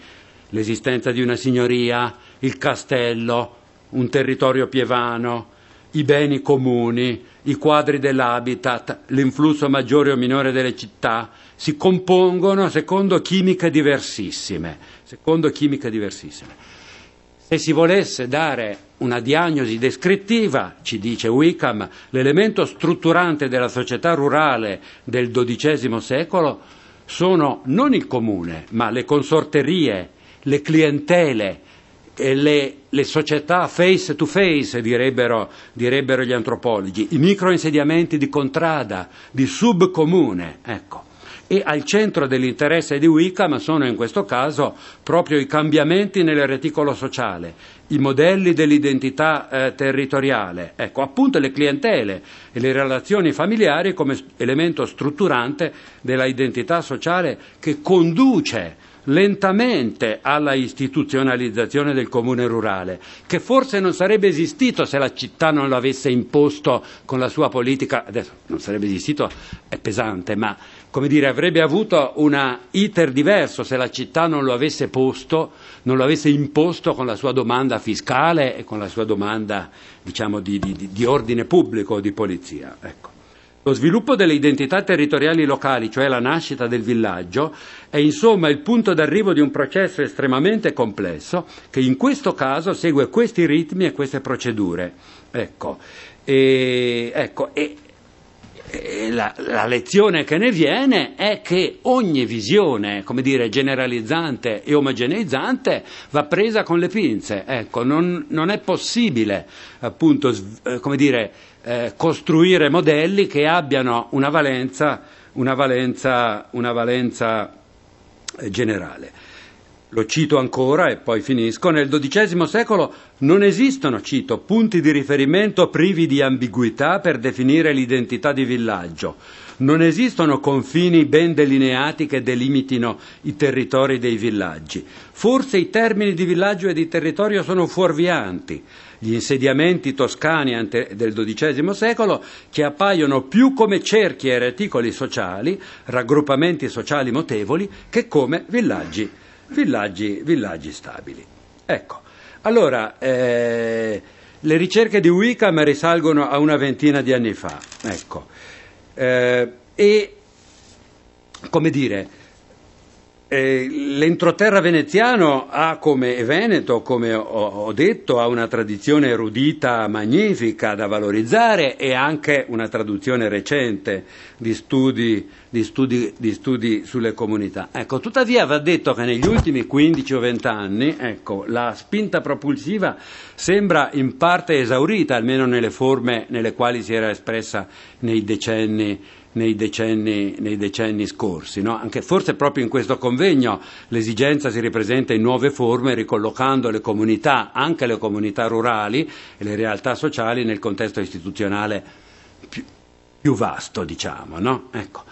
l'esistenza di una signoria, il castello, un territorio pievano, i beni comuni, i quadri dell'habitat, l'influsso maggiore o minore delle città, si compongono secondo chimiche diversissime. Se si volesse dare una diagnosi descrittiva, ci dice Wickham, l'elemento strutturante della società rurale del XII secolo sono non il comune, ma le consorterie, le clientele e le società face to face, direbbero gli antropologi, i microinsediamenti di contrada, di subcomune, ecco. E al centro dell'interesse di Wickham sono in questo caso proprio i cambiamenti nel reticolo sociale, i modelli dell'identità territoriale, ecco, appunto le clientele e le relazioni familiari come elemento strutturante della identità sociale che conduce lentamente alla istituzionalizzazione del comune rurale, che forse non sarebbe esistito se la città non lo avesse imposto con la sua politica. Adesso non sarebbe esistito, è pesante, ma come dire, avrebbe avuto un iter diverso se la città non lo avesse imposto con la sua domanda fiscale e con la sua domanda, diciamo, di ordine pubblico o di polizia. Ecco. Lo sviluppo delle identità territoriali locali, cioè la nascita del villaggio, è insomma il punto d'arrivo di un processo estremamente complesso che in questo caso segue questi ritmi e queste procedure. Ecco. La lezione che ne viene è che ogni visione, come dire, generalizzante e omogeneizzante va presa con le pinze. Ecco, non è possibile, appunto, come dire, costruire modelli che abbiano una valenza generale. Lo cito ancora e poi finisco. Nel XII secolo non esistono, cito, punti di riferimento privi di ambiguità per definire l'identità di villaggio. Non esistono confini ben delineati che delimitino i territori dei villaggi. Forse i termini di villaggio e di territorio sono fuorvianti. Gli insediamenti toscani del XII secolo che appaiono più come cerchi e reticoli sociali, raggruppamenti sociali mutevoli, che come villaggi stabili. Ecco, allora le ricerche di Wickham risalgono a una ventina di anni fa, ecco, e come dire, l'entroterra veneziano ha come Veneto, come ho detto, ha una tradizione erudita magnifica da valorizzare e anche una traduzione recente di studi sulle comunità. Ecco, tuttavia va detto che negli ultimi 15 o 20 anni, ecco, la spinta propulsiva sembra in parte esaurita, almeno nelle forme nelle quali si era espressa nei decenni scorsi, no? Anche forse proprio in questo convegno l'esigenza si ripresenta in nuove forme, ricollocando le comunità, anche le comunità rurali e le realtà sociali nel contesto istituzionale più vasto, diciamo, no? Ecco.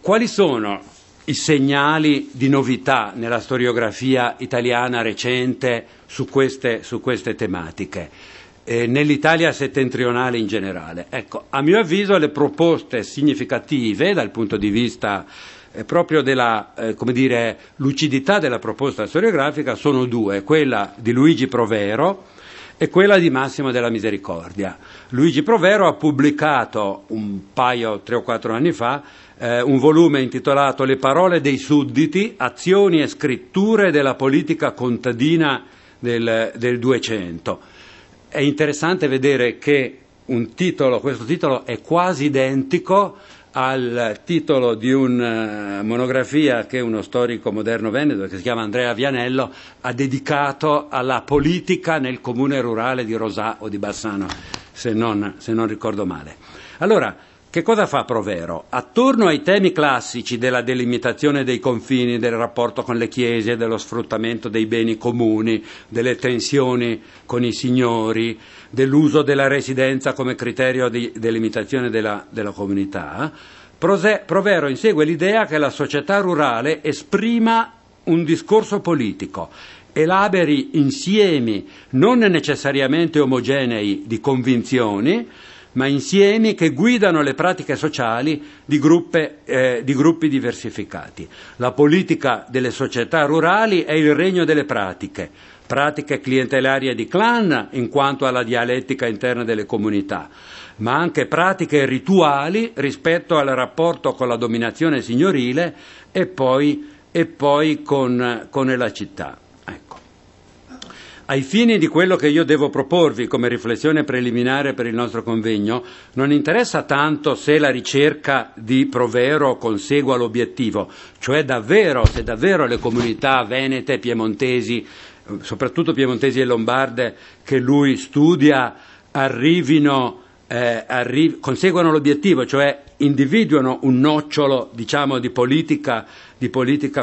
Quali sono i segnali di novità nella storiografia italiana recente su queste tematiche? Nell'Italia settentrionale in generale. Ecco, a mio avviso le proposte significative dal punto di vista proprio della come dire, lucidità della proposta storiografica sono due, quella di Luigi Provero e quella di Massimo della Misericordia. Luigi Provero ha pubblicato 3 o 4 anni fa un volume intitolato Le parole dei sudditi, azioni e scritture della politica contadina del 200. È interessante vedere che questo titolo è quasi identico al titolo di una monografia che uno storico moderno veneto, che si chiama Andrea Vianello, ha dedicato alla politica nel comune rurale di Rosà o di Bassano, se non ricordo male. Allora, che cosa fa Provero? Attorno ai temi classici della delimitazione dei confini, del rapporto con le chiese, dello sfruttamento dei beni comuni, delle tensioni con i signori, dell'uso della residenza come criterio di delimitazione della comunità, Provero insegue l'idea che la società rurale esprima un discorso politico, elabori insiemi non necessariamente omogenei di convinzioni, ma insiemi che guidano le pratiche sociali di gruppi diversificati. La politica delle società rurali è il regno delle pratiche clientelari di clan in quanto alla dialettica interna delle comunità, ma anche pratiche rituali rispetto al rapporto con la dominazione signorile e poi con la città. Ecco. Ai fini di quello che io devo proporvi come riflessione preliminare per il nostro convegno, non interessa tanto se la ricerca di Provero consegua l'obiettivo, cioè se davvero le comunità venete, piemontesi, soprattutto piemontesi e lombarde, che lui studia, conseguano l'obiettivo, cioè individuano un nocciolo, diciamo, di politica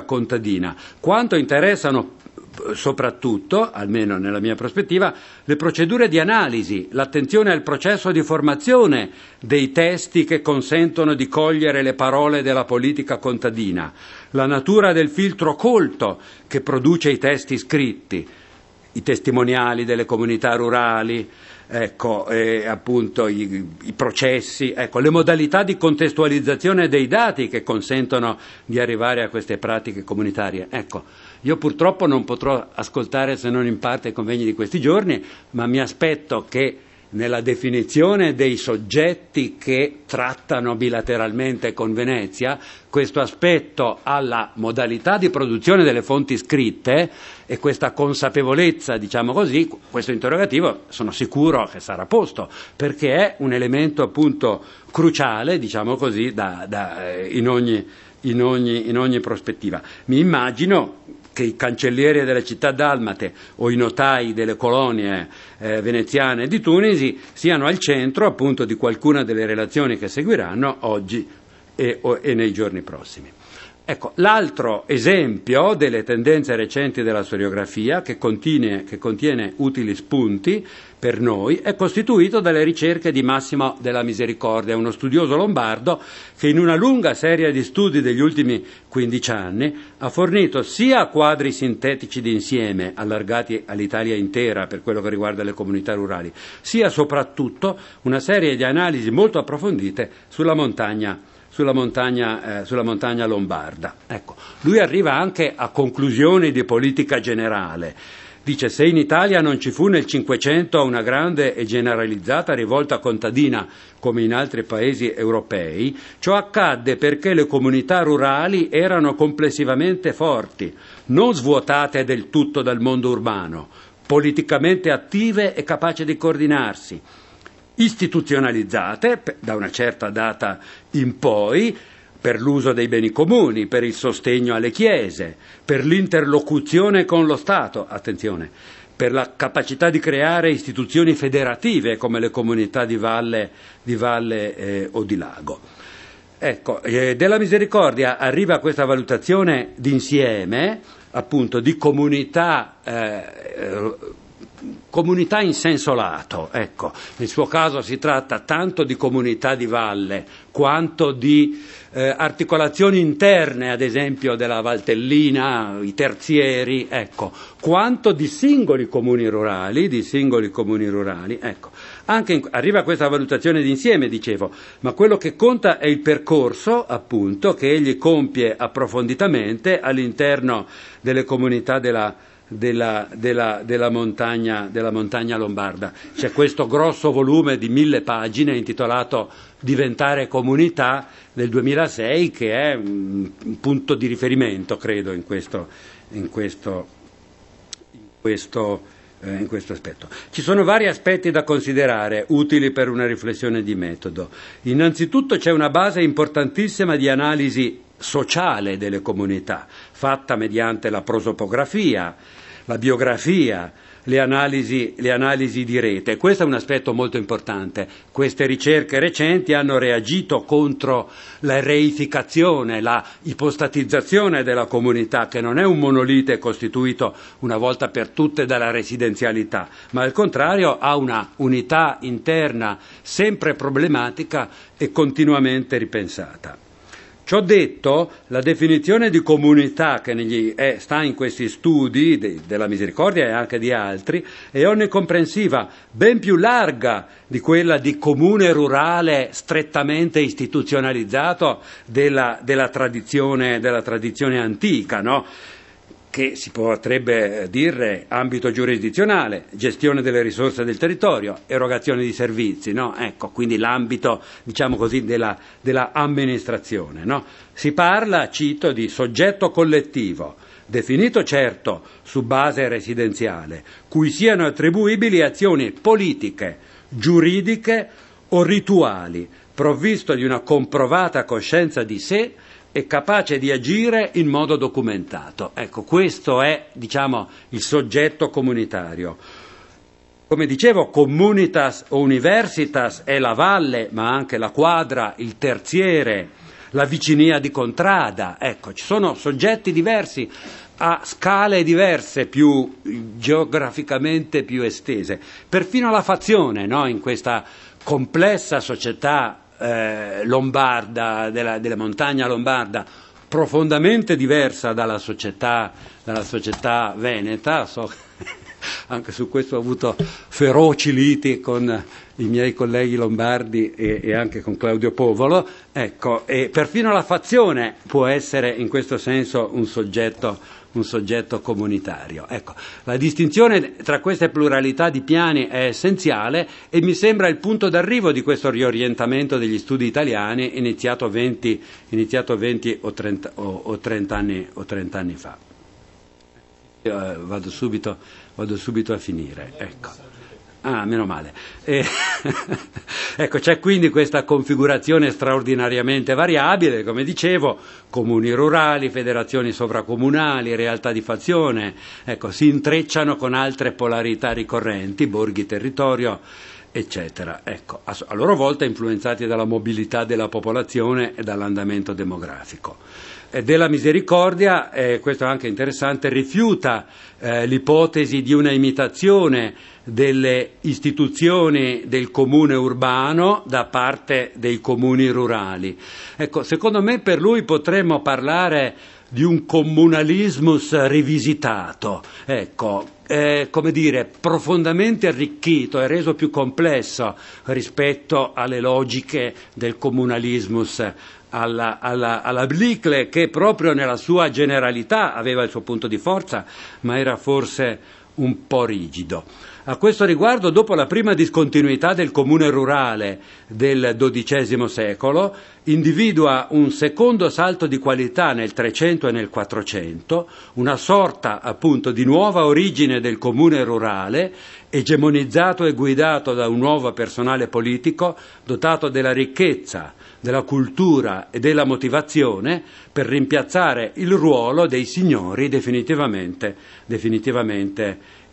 contadina. Quanto interessano soprattutto, almeno nella mia prospettiva, le procedure di analisi, l'attenzione al processo di formazione dei testi che consentono di cogliere le parole della politica contadina, la natura del filtro colto che produce i testi scritti, i testimoniali delle comunità rurali, ecco, appunto i processi, ecco, le modalità di contestualizzazione dei dati che consentono di arrivare a queste pratiche comunitarie. Ecco, io purtroppo non potrò ascoltare se non in parte i convegni di questi giorni, ma mi aspetto che nella definizione dei soggetti che trattano bilateralmente con Venezia, questo aspetto alla modalità di produzione delle fonti scritte e questa consapevolezza, diciamo così, questo interrogativo sono sicuro che sarà posto, perché è un elemento appunto cruciale, diciamo così, in ogni prospettiva. Mi immagino che i cancellieri delle città dalmate o i notai delle colonie veneziane di Tunisi siano al centro appunto di qualcuna delle relazioni che seguiranno oggi e nei giorni prossimi. Ecco, l'altro esempio delle tendenze recenti della storiografia che contiene utili spunti per noi è costituito dalle ricerche di Massimo della Misericordia, uno studioso lombardo che in una lunga serie di studi degli ultimi 15 anni ha fornito sia quadri sintetici d'insieme allargati all'Italia intera per quello che riguarda le comunità rurali, sia soprattutto una serie di analisi molto approfondite sulla montagna lombarda. Ecco, lui arriva anche a conclusioni di politica generale. Dice: se in Italia non ci fu nel Cinquecento una grande e generalizzata rivolta contadina come in altri paesi europei, ciò accadde perché le comunità rurali erano complessivamente forti, non svuotate del tutto dal mondo urbano, politicamente attive e capaci di coordinarsi, istituzionalizzate da una certa data in poi per l'uso dei beni comuni, per il sostegno alle chiese, per l'interlocuzione con lo Stato, attenzione, per la capacità di creare istituzioni federative come le comunità di valle o di lago. Ecco, della Misericordia arriva a questa valutazione d'insieme, appunto, di comunità in senso lato, ecco. Nel suo caso si tratta tanto di comunità di valle quanto di articolazioni interne, ad esempio della Valtellina, i terzieri, ecco, quanto di singoli comuni rurali, ecco. Arriva a questa valutazione d'insieme, dicevo, ma quello che conta è il percorso, appunto, che egli compie approfonditamente all'interno delle comunità della montagna lombarda. C'è questo grosso volume di 1000 pagine intitolato Diventare comunità del 2006, che è un punto di riferimento, credo, in questo aspetto. Ci sono vari aspetti da considerare, utili per una riflessione di metodo. Innanzitutto c'è una base importantissima di analisi sociale delle comunità, fatta mediante la prosopografia, la biografia, le analisi di rete. Questo è un aspetto molto importante. Queste ricerche recenti hanno reagito contro la reificazione, la ipostatizzazione della comunità, che non è un monolite costituito una volta per tutte dalla residenzialità, ma al contrario ha una unità interna sempre problematica e continuamente ripensata. Ciò detto, la definizione di comunità che sta in questi studi della Misericordia e anche di altri è onnicomprensiva, ben più larga di quella di comune rurale strettamente istituzionalizzato della tradizione antica, no? Che si potrebbe dire ambito giurisdizionale, gestione delle risorse del territorio, erogazione di servizi, no? Ecco, quindi l'ambito, diciamo così, della amministrazione, no? Si parla, cito, di soggetto collettivo, definito certo su base residenziale, cui siano attribuibili azioni politiche, giuridiche o rituali, provvisto di una comprovata coscienza di sé e capace di agire in modo documentato. Ecco, questo è, diciamo, il soggetto comunitario. Come dicevo, communitas o universitas è la valle, ma anche la quadra, il terziere, la vicinia di contrada. Ecco, ci sono soggetti diversi a scale diverse, più geograficamente più estese. Perfino la fazione, no? In questa complessa società lombarda, della montagna lombarda, profondamente diversa dalla società veneta. Anche su questo ho avuto feroci liti con i miei colleghi lombardi e anche con Claudio Povolo. Ecco, e perfino la fazione può essere in questo senso un soggetto comunitario. Ecco, la distinzione tra queste pluralità di piani è essenziale e mi sembra il punto d'arrivo di questo riorientamento degli studi italiani iniziato 20 o 30 anni fa. Vado subito a finire. Ecco. Meno male. Ecco, c'è quindi questa configurazione straordinariamente variabile, come dicevo, comuni rurali, federazioni sovracomunali, realtà di fazione, ecco, si intrecciano con altre polarità ricorrenti, borghi territorio, eccetera. Ecco, a loro volta influenzati dalla mobilità della popolazione e dall'andamento demografico. Della Misericordia, questo è anche interessante, rifiuta l'ipotesi di una imitazione delle istituzioni del comune urbano da parte dei comuni rurali. Ecco, secondo me per lui potremmo parlare di un comunalismus rivisitato, ecco, come dire, profondamente arricchito e reso più complesso rispetto alle logiche del comunalismus alla Blicle, che proprio nella sua generalità aveva il suo punto di forza, ma era forse un po' rigido. A questo riguardo, dopo la prima discontinuità del comune rurale del XII secolo, individua un secondo salto di qualità nel 300 e nel 400, una sorta appunto di nuova origine del comune rurale, egemonizzato e guidato da un nuovo personale politico dotato della ricchezza, della cultura e della motivazione per rimpiazzare il ruolo dei signori definitivamente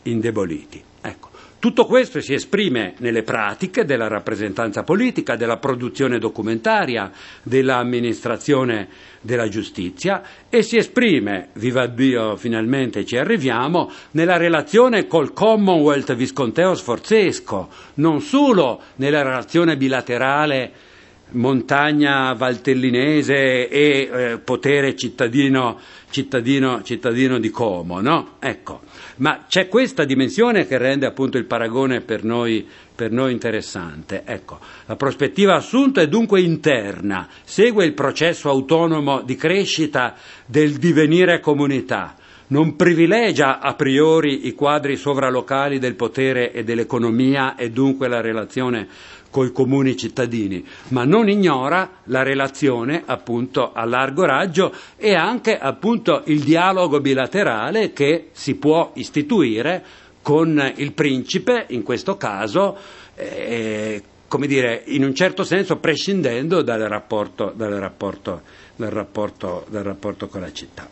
indeboliti. Ecco, tutto questo si esprime nelle pratiche della rappresentanza politica, della produzione documentaria, dell'amministrazione della giustizia e si esprime, viva Dio, finalmente ci arriviamo, nella relazione col Commonwealth visconteo sforzesco, non solo nella relazione bilaterale montagna valtellinese e potere cittadino di Como, no? Ecco, ma c'è questa dimensione che rende appunto il paragone per noi interessante. Ecco, la prospettiva assunta è dunque interna, segue il processo autonomo di crescita del divenire comunità, non privilegia a priori i quadri sovralocali del potere e dell'economia e dunque la relazione coi comuni cittadini, ma non ignora la relazione appunto a largo raggio e anche appunto il dialogo bilaterale che si può istituire con il principe, in questo caso, come dire, in un certo senso prescindendo dal rapporto con la città.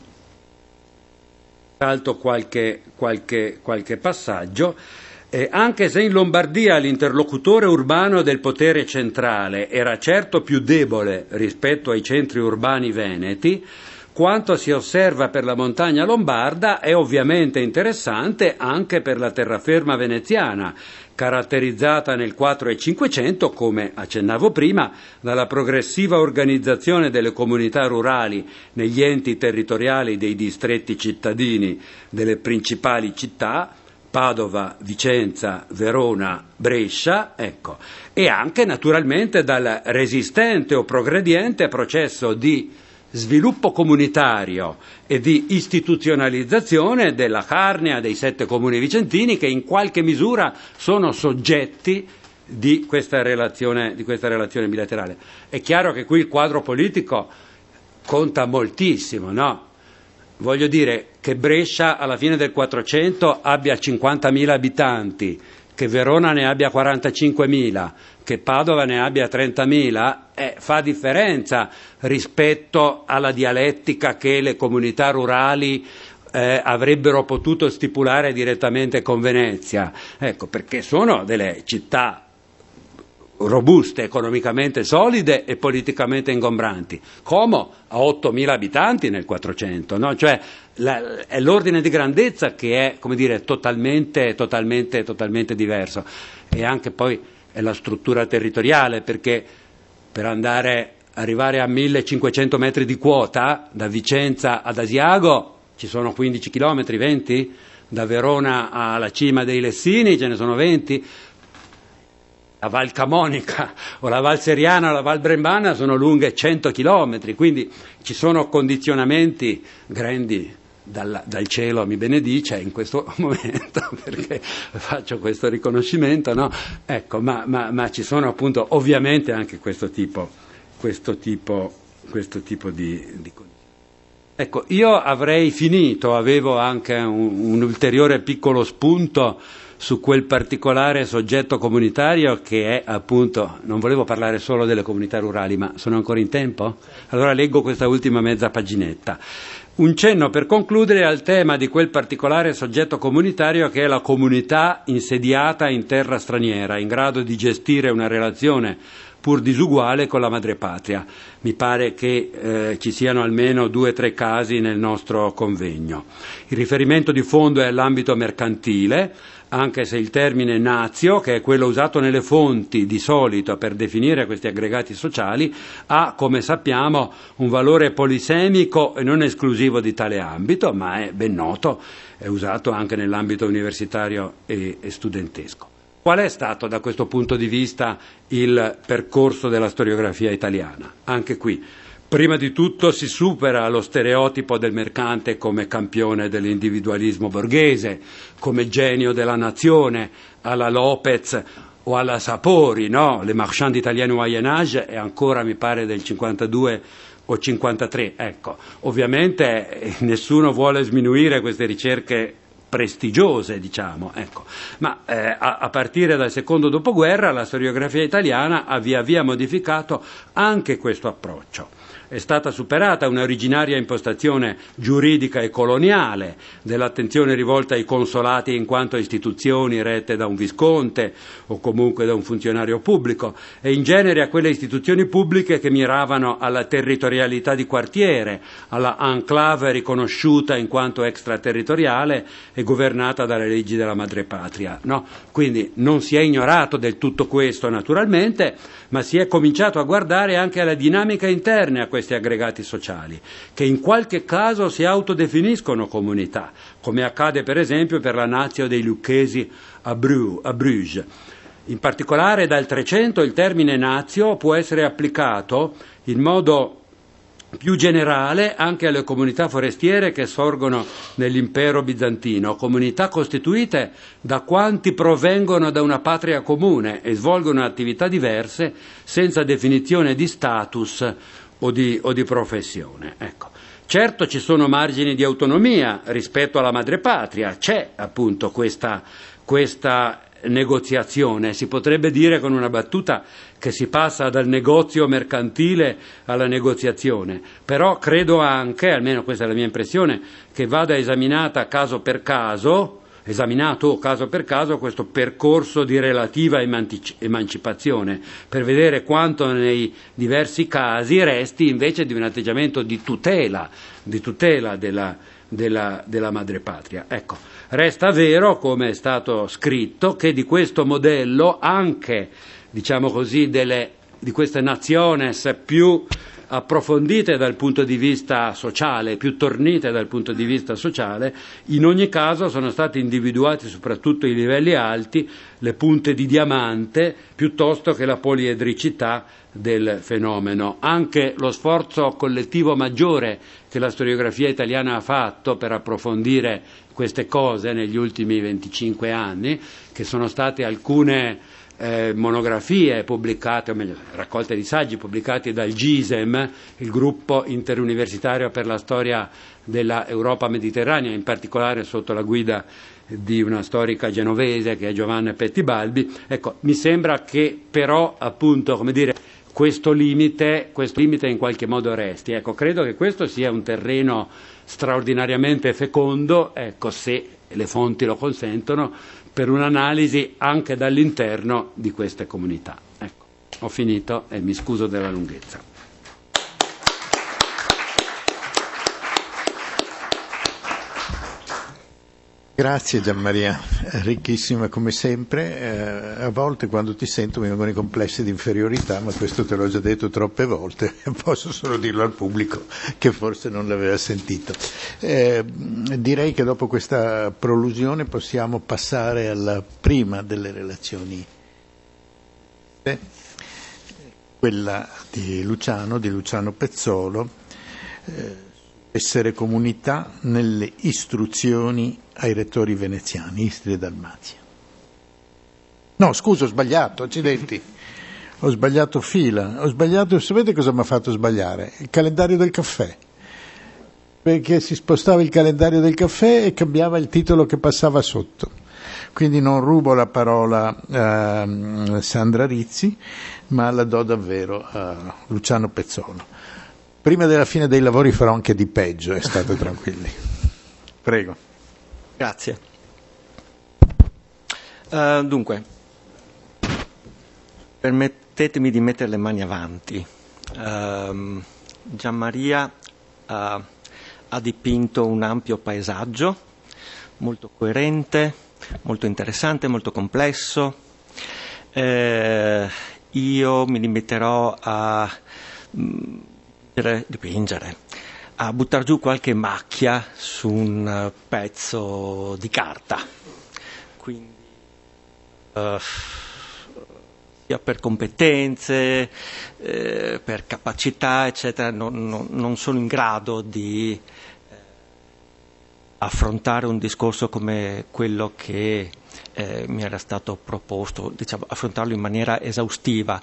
Salto qualche passaggio. Anche se in Lombardia l'interlocutore urbano del potere centrale era certo più debole rispetto ai centri urbani veneti, quanto si osserva per la montagna lombarda è ovviamente interessante anche per la terraferma veneziana, caratterizzata nel 4 e 500, come accennavo prima, dalla progressiva organizzazione delle comunità rurali negli enti territoriali dei distretti cittadini delle principali città, Padova, Vicenza, Verona, Brescia, ecco, e anche naturalmente dal resistente o progrediente processo di sviluppo comunitario e di istituzionalizzazione della Carnia dei 7 comuni vicentini che in qualche misura sono soggetti di questa relazione bilaterale. È chiaro che qui il quadro politico conta moltissimo, no? Voglio dire che Brescia alla fine del 400 abbia 50.000 abitanti, che Verona ne abbia 45.000, che Padova ne abbia 30.000, fa differenza rispetto alla dialettica che le comunità rurali avrebbero potuto stipulare direttamente con Venezia. Ecco, perché sono delle città robuste, economicamente solide e politicamente ingombranti. Como ha 8.000 abitanti nel 400, no? Cioè è l'ordine di grandezza che è, come dire, totalmente diverso, e anche poi è la struttura territoriale, perché per arrivare a 1.500 metri di quota da Vicenza ad Asiago ci sono 15 chilometri, 20? Da Verona alla cima dei Lessini ce ne sono 20? La Val Camonica o la Val Seriana o la Val Brembana sono lunghe 100 chilometri, quindi ci sono condizionamenti grandi dal cielo, mi benedice in questo momento, perché faccio questo riconoscimento, no? Ecco, ma ci sono appunto ovviamente anche questo tipo di. Ecco, io avrei finito, avevo anche un ulteriore piccolo spunto su quel particolare soggetto comunitario che è appunto, non volevo parlare solo delle comunità rurali, ma sono ancora in tempo? Allora leggo questa ultima mezza paginetta. Un cenno per concludere al tema di quel particolare soggetto comunitario che è la comunità insediata in terra straniera, in grado di gestire una relazione pur disuguale con la madrepatria. Mi pare che ci siano almeno 2 o 3 casi nel nostro convegno. Il riferimento di fondo è all'ambito mercantile, anche se il termine nazio, che è quello usato nelle fonti di solito per definire questi aggregati sociali, ha, come sappiamo, un valore polisemico e non esclusivo di tale ambito, ma è ben noto, è usato anche nell'ambito universitario e studentesco. Qual è stato da questo punto di vista il percorso della storiografia italiana? Anche qui, prima di tutto si supera lo stereotipo del mercante come campione dell'individualismo borghese, come genio della nazione, alla Lopez o alla Sapori, no? Le marchand italienne au Moyen Âge è ancora, mi pare, del 52 o 53. Ecco, ovviamente nessuno vuole sminuire queste ricerche prestigiose, diciamo, ecco. Ma a partire dal secondo dopoguerra la storiografia italiana ha via via modificato anche questo approccio. È stata superata un'originaria impostazione giuridica e coloniale dell'attenzione rivolta ai consolati in quanto istituzioni rette da un visconte o comunque da un funzionario pubblico, e in genere a quelle istituzioni pubbliche che miravano alla territorialità di quartiere, alla enclave riconosciuta in quanto extraterritoriale e governata dalle leggi della madrepatria, no? Quindi non si è ignorato del tutto questo naturalmente, ma si è cominciato a guardare anche alle dinamiche interne a questi aggregati sociali, che in qualche caso si autodefiniscono comunità, come accade per esempio per la Nazio dei Lucchesi a Bruges. In particolare dal 300 il termine nazio può essere applicato in modo più generale anche alle comunità forestiere che sorgono nell'impero bizantino, comunità costituite da quanti provengono da una patria comune e svolgono attività diverse senza definizione di status o di professione. Ecco. Certo ci sono margini di autonomia rispetto alla madrepatria, c'è appunto questa negoziazione, si potrebbe dire con una battuta che si passa dal negozio mercantile alla negoziazione, però credo anche, almeno questa è la mia impressione, che vada esaminato caso per caso questo percorso di relativa emancipazione, per vedere quanto nei diversi casi resti invece di un atteggiamento di tutela della madrepatria. Ecco, resta vero, come è stato scritto, che di questo modello anche, diciamo così, di queste nationes più approfondite dal punto di vista sociale, più tornite dal punto di vista sociale, in ogni caso sono stati individuati soprattutto i livelli alti, le punte di diamante, piuttosto che la poliedricità del fenomeno. Anche lo sforzo collettivo maggiore che la storiografia italiana ha fatto per approfondire queste cose negli ultimi 25 anni, che sono state alcune monografie pubblicate, o meglio, raccolte di saggi pubblicati dal GISEM, il gruppo interuniversitario per la storia della Europa mediterranea, in particolare sotto la guida di una storica genovese che è Giovanna Pettibalbi. Ecco, mi sembra che però, appunto, come dire, questo limite in qualche modo resti. Ecco, credo che questo sia un terreno straordinariamente fecondo, ecco, se le fonti lo consentono, per un'analisi anche dall'interno di queste comunità. Ecco. Ho finito e mi scuso della lunghezza. Grazie Gianmaria, ricchissima come sempre. A volte quando ti sento mi vengono i complessi di inferiorità, ma questo te l'ho già detto troppe volte, posso solo dirlo al pubblico che forse non l'aveva sentito. Direi che dopo questa prolusione possiamo passare alla prima delle relazioni, quella di Luciano Pezzolo, essere comunità nelle istruzioni ai rettori veneziani, Istria e Dalmazia. No, scusa, ho sbagliato, accidenti. Ho sbagliato fila, sapete cosa mi ha fatto sbagliare? Il calendario del caffè. Perché si spostava il calendario del caffè e cambiava il titolo che passava sotto. Quindi non rubo la parola a Sandra Rizzi, ma la do davvero a Luciano Pezzolo. Prima della fine dei lavori farò anche di peggio, state tranquilli. Prego. Grazie. Dunque, permettetemi di mettere le mani avanti. Gianmaria ha dipinto un ampio paesaggio, molto coerente, molto interessante, molto complesso. Io mi limiterò a dipingere, a buttar giù qualche macchia su un pezzo di carta, quindi sia per competenze, per capacità, eccetera, non sono in grado di affrontare un discorso come quello che mi era stato proposto, diciamo, affrontarlo in maniera esaustiva,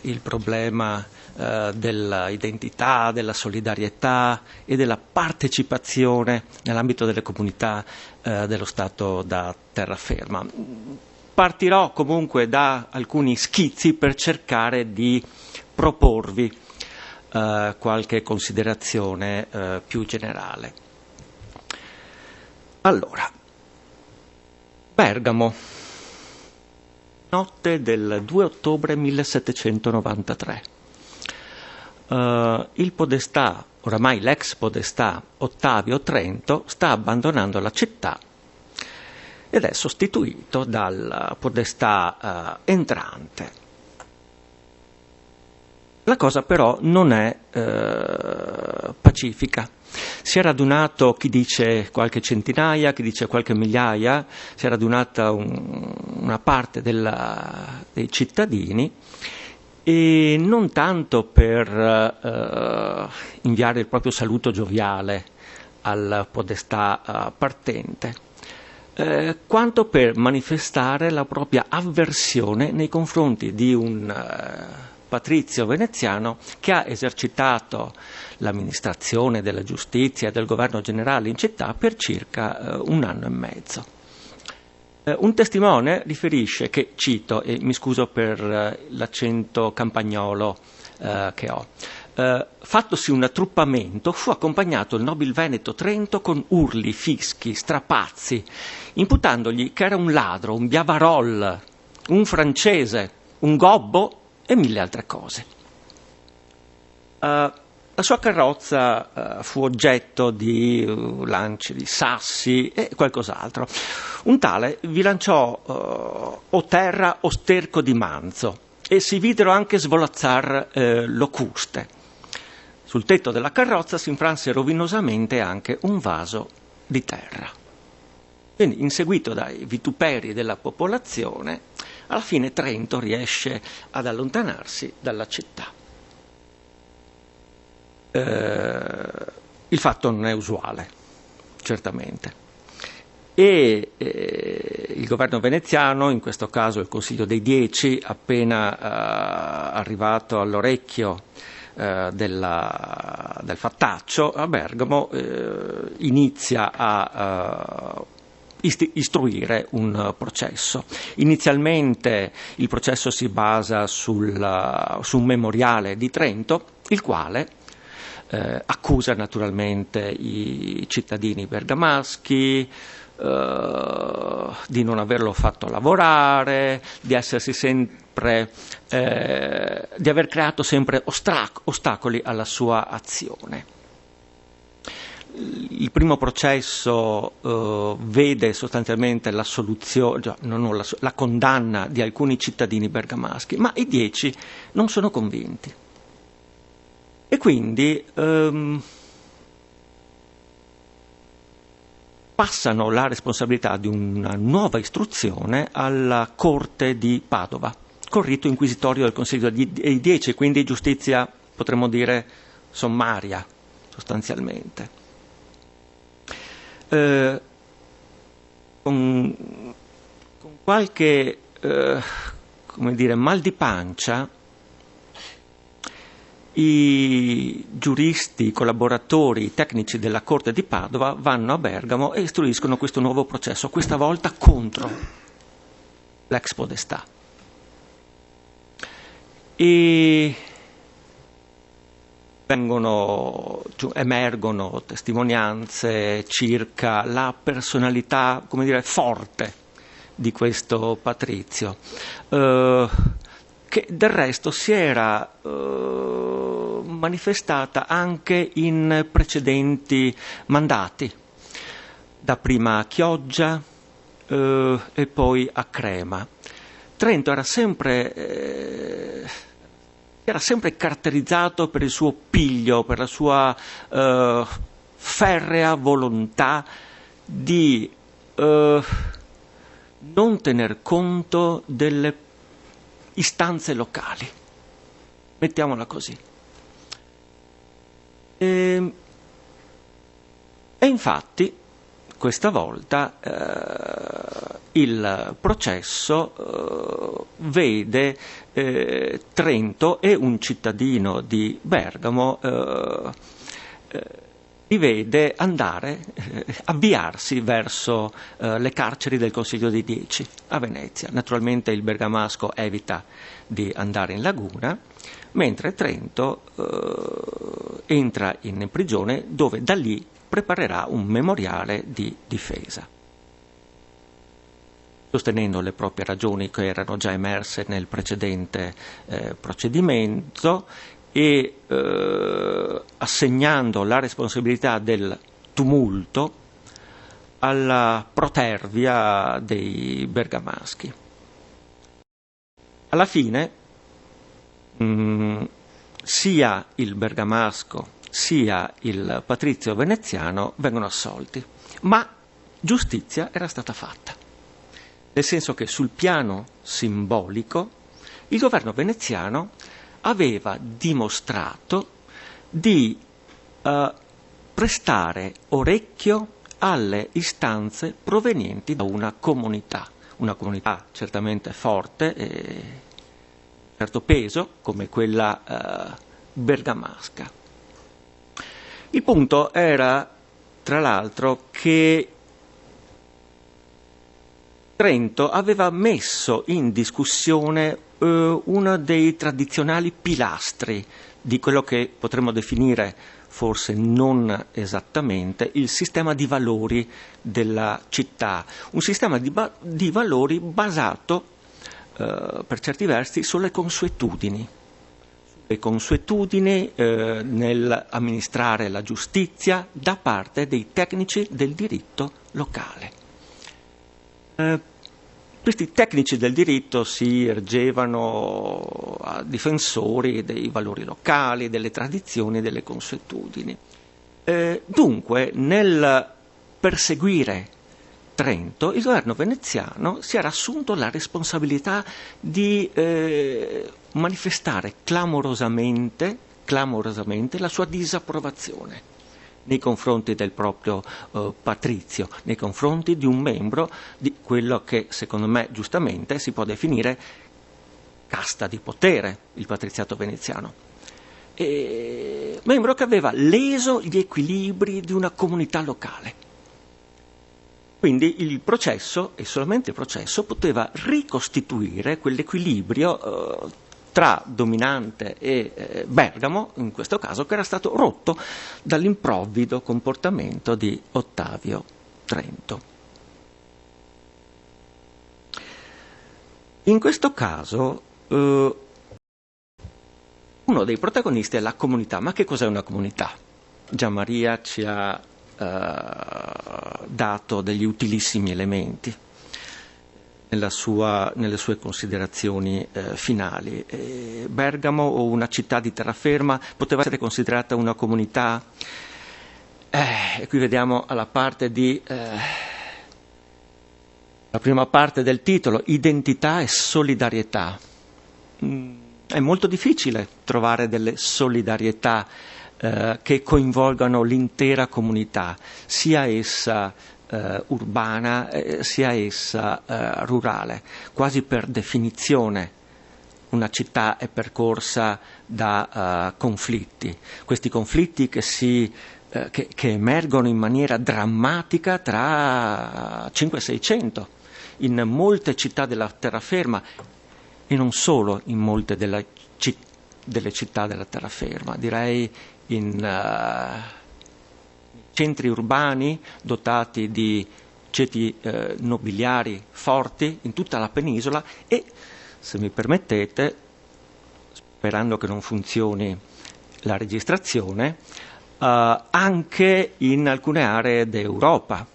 il problema dell'identità, della solidarietà e della partecipazione nell'ambito delle comunità dello Stato da terraferma. Partirò comunque da alcuni schizzi per cercare di proporvi qualche considerazione più generale. Allora, Bergamo, notte del 2 ottobre 1793. Il podestà, oramai l'ex podestà Ottavio Trento, sta abbandonando la città ed è sostituito dal podestà entrante. La cosa però non è pacifica. Si è radunato, chi dice qualche centinaia, chi dice qualche migliaia, si è radunata una parte dei cittadini, e non tanto per inviare il proprio saluto gioviale al podestà partente, quanto per manifestare la propria avversione nei confronti di un patrizio veneziano che ha esercitato l'amministrazione della giustizia e del governo generale in città per circa un anno e mezzo. Un testimone riferisce che, cito, e mi scuso per l'accento campagnolo che ho, fattosi un attruppamento, fu accompagnato il nobil veneto Trento con urli, fischi, strapazzi, imputandogli che era un ladro, un biavarol, un francese, un gobbo e mille altre cose. La sua carrozza fu oggetto di lanci di sassi e qualcos'altro. Un tale vi lanciò o terra o sterco di manzo e si videro anche svolazzar locuste. Sul tetto della carrozza si infranse rovinosamente anche un vaso di terra. Quindi, inseguito dai vituperi della popolazione, alla fine Trento riesce ad allontanarsi dalla città. Il fatto non è usuale, certamente. E il governo veneziano, in questo caso il Consiglio dei 10, appena arrivato all'orecchio del fattaccio a Bergamo, inizia a istruire un processo. Inizialmente il processo si basa su un memoriale di Trento, il quale accusa naturalmente i cittadini bergamaschi di non averlo fatto lavorare, di essersi sempre di aver creato sempre ostacoli alla sua azione. Il primo processo vede sostanzialmente l'assoluzione, la condanna di alcuni cittadini bergamaschi, ma i 10 non sono convinti. E quindi passano la responsabilità di una nuova istruzione alla Corte di Padova, col rito inquisitorio del Consiglio dei 10, quindi giustizia, potremmo dire, sommaria, sostanzialmente. Con qualche come dire, mal di pancia, i giuristi, i collaboratori, i tecnici della Corte di Padova vanno a Bergamo e istruiscono questo nuovo processo, questa volta contro l'ex podestà. E emergono testimonianze circa la personalità, come dire, forte di questo patrizio, che del resto si era manifestata anche in precedenti mandati, dapprima a Chioggia e poi a Crema. Trento era sempre caratterizzato per il suo piglio, per la sua ferrea volontà di non tener conto delle istanze locali, mettiamola così. E infatti questa volta il processo vede Trento e un cittadino di Bergamo li vede avviarsi verso le carceri del Consiglio dei 10 a Venezia. Naturalmente il bergamasco evita di andare in laguna, mentre Trento entra in prigione, dove da lì preparerà un memoriale di difesa, sostenendo le proprie ragioni che erano già emerse nel precedente procedimento e assegnando la responsabilità del tumulto alla protervia dei bergamaschi. Alla fine sia il bergamasco sia il patrizio veneziano vengono assolti, ma giustizia era stata fatta, nel senso che sul piano simbolico il governo veneziano aveva dimostrato di prestare orecchio alle istanze provenienti da una comunità certamente forte e certo peso come quella bergamasca. Il punto era, tra l'altro, che Trento aveva messo in discussione uno dei tradizionali pilastri di quello che potremmo definire, forse non esattamente, il sistema di valori della città, un sistema di valori basato per certi versi sulle consuetudini. Le consuetudini nell'amministrare la giustizia da parte dei tecnici del diritto locale. Questi tecnici del diritto si ergevano a difensori dei valori locali, delle tradizioni e delle consuetudini. Dunque, nel perseguire Trento, il governo veneziano si era assunto la responsabilità di manifestare clamorosamente la sua disapprovazione nei confronti del proprio patrizio, nei confronti di un membro di quello che, secondo me, giustamente si può definire casta di potere, il patriziato veneziano. Membro che aveva leso gli equilibri di una comunità locale. Quindi il processo, e solamente il processo, poteva ricostituire quell'equilibrio tra Dominante e Bergamo, in questo caso, che era stato rotto dall'improvvido comportamento di Ottavio Trento. In questo caso uno dei protagonisti è la comunità. Ma che cos'è una comunità? Gianmaria ci ha dato degli utilissimi elementi nelle sue considerazioni finali. Bergamo, o una città di terraferma, poteva essere considerata una comunità, e qui vediamo alla parte di la prima parte del titolo, identità e solidarietà. È molto difficile trovare delle solidarietà che coinvolgano l'intera comunità, sia essa urbana sia essa rurale. Quasi per definizione una città è percorsa da conflitti. Questi conflitti che emergono in maniera drammatica tra 500 e 600 in molte città della terraferma, e non solo in molte delle città della terraferma, direi in centri urbani dotati di ceti nobiliari forti in tutta la penisola e, se mi permettete, sperando che non funzioni la registrazione, anche in alcune aree d'Europa.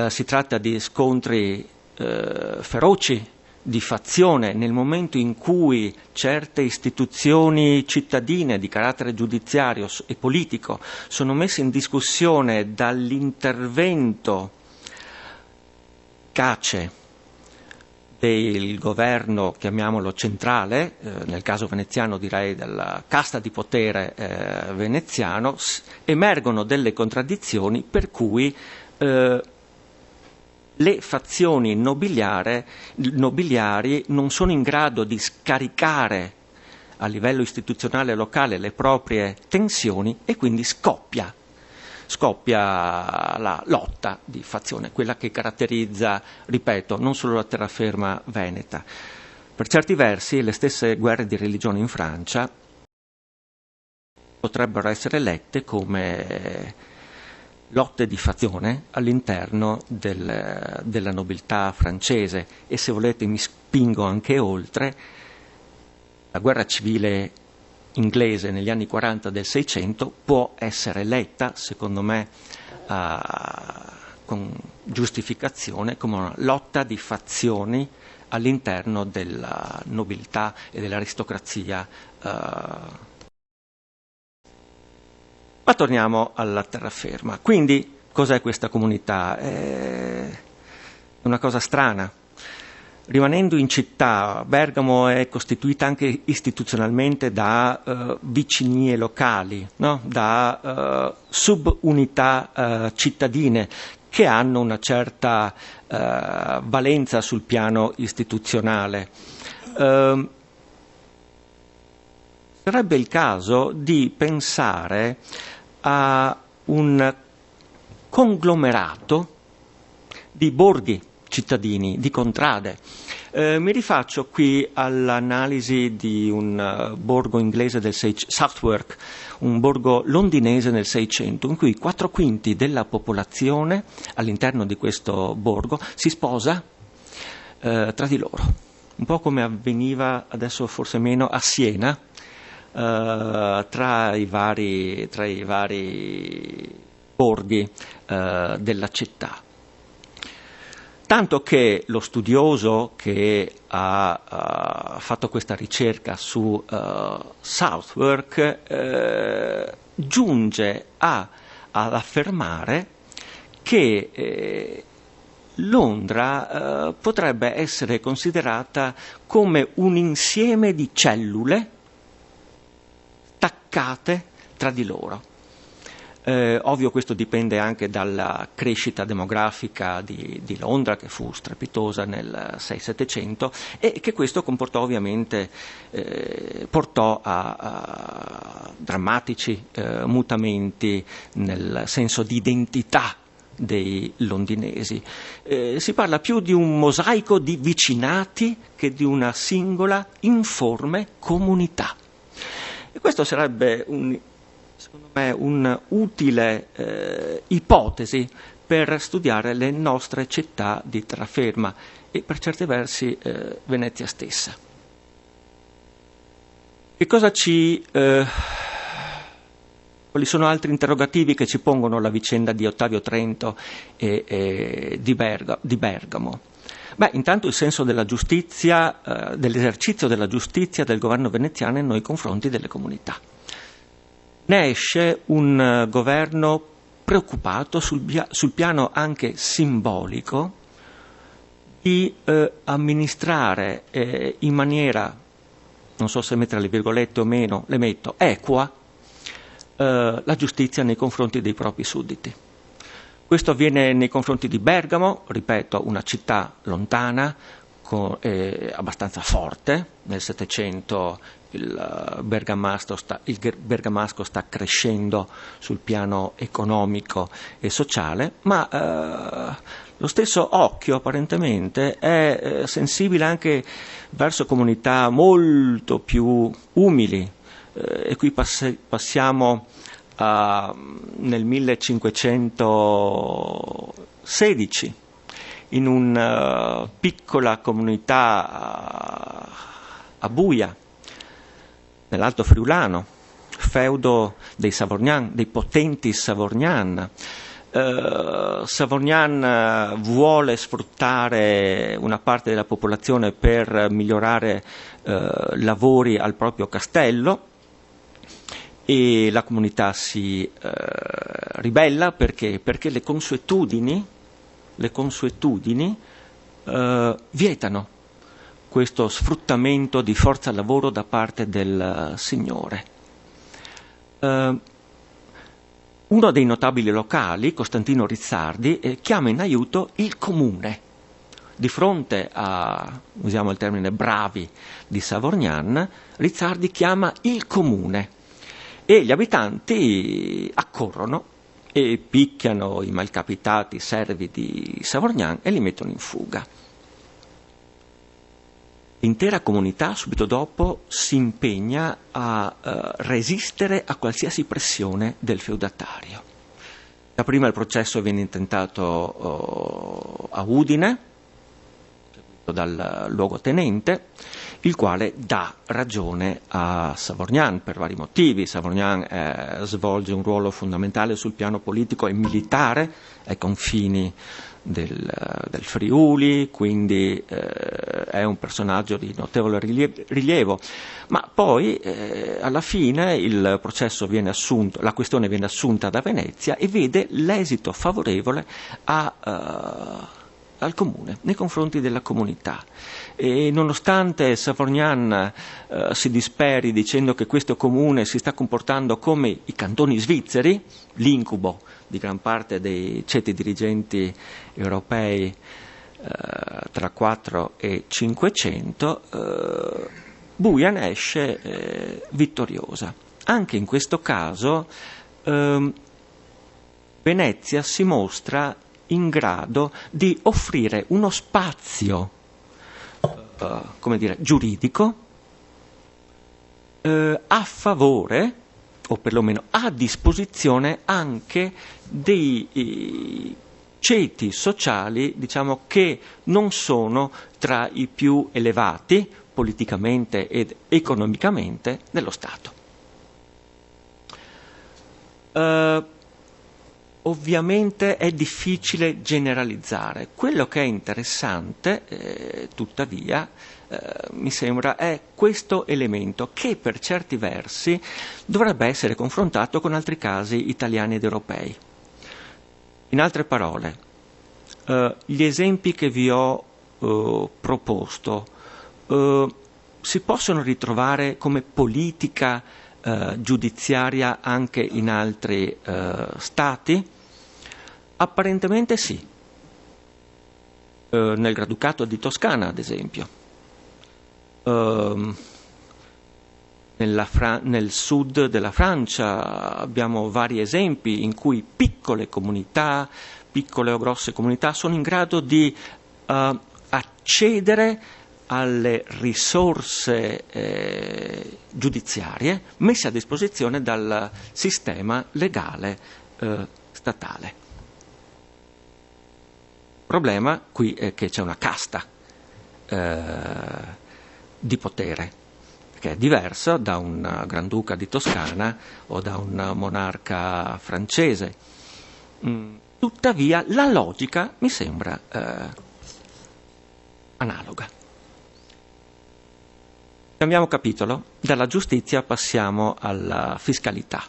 Si tratta di scontri feroci, di fazione, nel momento in cui certe istituzioni cittadine di carattere giudiziario e politico sono messe in discussione dall'intervento efficace del governo, chiamiamolo centrale, nel caso veneziano direi della casta di potere veneziano, emergono delle contraddizioni per cui le fazioni nobiliari non sono in grado di scaricare a livello istituzionale locale le proprie tensioni e quindi scoppia la lotta di fazione, quella che caratterizza, ripeto, non solo la terraferma veneta. Per certi versi le stesse guerre di religione in Francia potrebbero essere lette come lotte di fazione all'interno della nobiltà francese, e se volete mi spingo anche oltre. La guerra civile inglese negli anni 40 del 600 può essere letta, secondo me con giustificazione, come una lotta di fazioni all'interno della nobiltà e dell'aristocrazia. Ma torniamo alla terraferma. Quindi, cos'è questa comunità? È una cosa strana. Rimanendo in città, Bergamo è costituita anche istituzionalmente da vicinie locali, no? Da subunità cittadine che hanno una certa valenza sul piano istituzionale. Sarebbe il caso di pensare a un conglomerato di borghi cittadini, di contrade. Mi rifaccio qui all'analisi di un borgo inglese del Southwark, un borgo londinese nel 600, in cui 4/5 della popolazione all'interno di questo borgo si sposa tra di loro, un po' come avveniva adesso forse meno a Siena, tra i vari borghi della città. Tanto che lo studioso che ha fatto questa ricerca su Southwark giunge ad affermare che Londra potrebbe essere considerata come un insieme di cellule staccate tra di loro. Ovvio, questo dipende anche dalla crescita demografica di Londra, che fu strepitosa nel 600-700, e che questo comportò ovviamente, portò a drammatici mutamenti nel senso di identità dei londinesi. Si parla più di un mosaico di vicinati che di una singola informe comunità. E questo sarebbe, secondo me, un'utile ipotesi per studiare le nostre città di terraferma e per certi versi Venezia stessa. Che cosa quali sono altri interrogativi che ci pongono la vicenda di Ottavio Trento e di Bergamo? Beh, intanto il senso della giustizia, dell'esercizio della giustizia del governo veneziano nei confronti delle comunità. Ne esce un governo preoccupato sul piano anche simbolico di amministrare in maniera, non so se mettere le virgolette o meno, le metto, equa, la giustizia nei confronti dei propri sudditi. Questo avviene nei confronti di Bergamo, ripeto, una città lontana, abbastanza forte. Nel Settecento il bergamasco sta crescendo sul piano economico e sociale, ma lo stesso occhio apparentemente è sensibile anche verso comunità molto più umili. E qui passiamo nel 1516 in una piccola comunità a Buia, nell'Alto Friulano, feudo dei Savorgnan, dei potenti Savorgnan. Savorgnan vuole sfruttare una parte della popolazione per migliorare lavori al proprio castello, e la comunità si ribella perché le consuetudini vietano questo sfruttamento di forza lavoro da parte del signore. Uno dei notabili locali, Costantino Rizzardi, chiama in aiuto il comune. Di fronte a, usiamo il termine, bravi di Savorgnan, Rizzardi chiama il comune e gli abitanti accorrono e picchiano i malcapitati servi di Savorgnan e li mettono in fuga. L'intera comunità subito dopo si impegna a resistere a qualsiasi pressione del feudatario. Dapprima il processo viene intentato a Udine, seguito dal luogotenente, il quale dà ragione a Savorgnan per vari motivi. Savorgnan svolge un ruolo fondamentale sul piano politico e militare ai confini del Friuli, quindi è un personaggio di notevole rilievo, ma poi alla fine il processo viene assunto, la questione viene assunta da Venezia e vede l'esito favorevole al comune, nei confronti della comunità. E nonostante Savorgnan si disperi dicendo che questo comune si sta comportando come i cantoni svizzeri, l'incubo di gran parte dei ceti dirigenti europei tra 4 e 500, Buia ne esce vittoriosa. Anche in questo caso Venezia si mostra in grado di offrire uno spazio giuridico a favore, o perlomeno a disposizione, anche dei ceti sociali, diciamo, che non sono tra i più elevati politicamente ed economicamente dello Stato. Ovviamente è difficile generalizzare. Quello che è interessante, tuttavia, mi sembra, è questo elemento che per certi versi dovrebbe essere confrontato con altri casi italiani ed europei. In altre parole, gli esempi che vi ho proposto si possono ritrovare come politica giudiziaria anche in altri stati? Apparentemente sì. Nel Granducato di Toscana, ad esempio. nel sud della Francia abbiamo vari esempi in cui piccole comunità, piccole o grosse comunità, sono in grado di accedere alle risorse giudiziarie messe a disposizione dal sistema legale statale. Il problema qui è che c'è una casta di potere, che è diversa da un granduca di Toscana o da un monarca francese. Tuttavia la logica mi sembra analoga. Cambiamo capitolo, dalla giustizia passiamo alla fiscalità.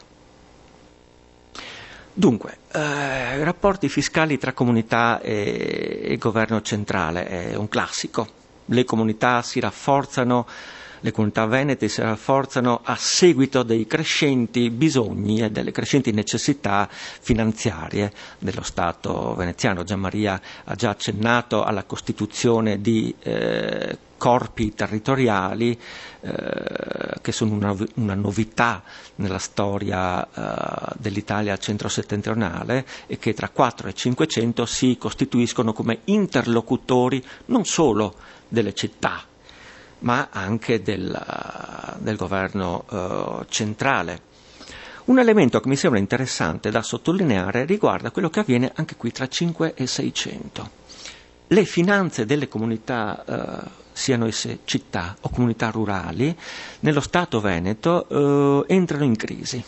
Dunque, i rapporti fiscali tra comunità e governo centrale è un classico. Le comunità venete si rafforzano a seguito dei crescenti bisogni e delle crescenti necessità finanziarie dello Stato veneziano. Gianmaria ha già accennato alla costituzione di corpi territoriali che sono una novità nella storia dell'Italia centro-settentrionale e che tra 4 e 500 si costituiscono come interlocutori non solo delle città, ma anche del governo centrale. Un elemento che mi sembra interessante da sottolineare riguarda quello che avviene anche qui tra 5 e 600. Le finanze delle comunità, siano esse città o comunità rurali, nello Stato veneto entrano in crisi.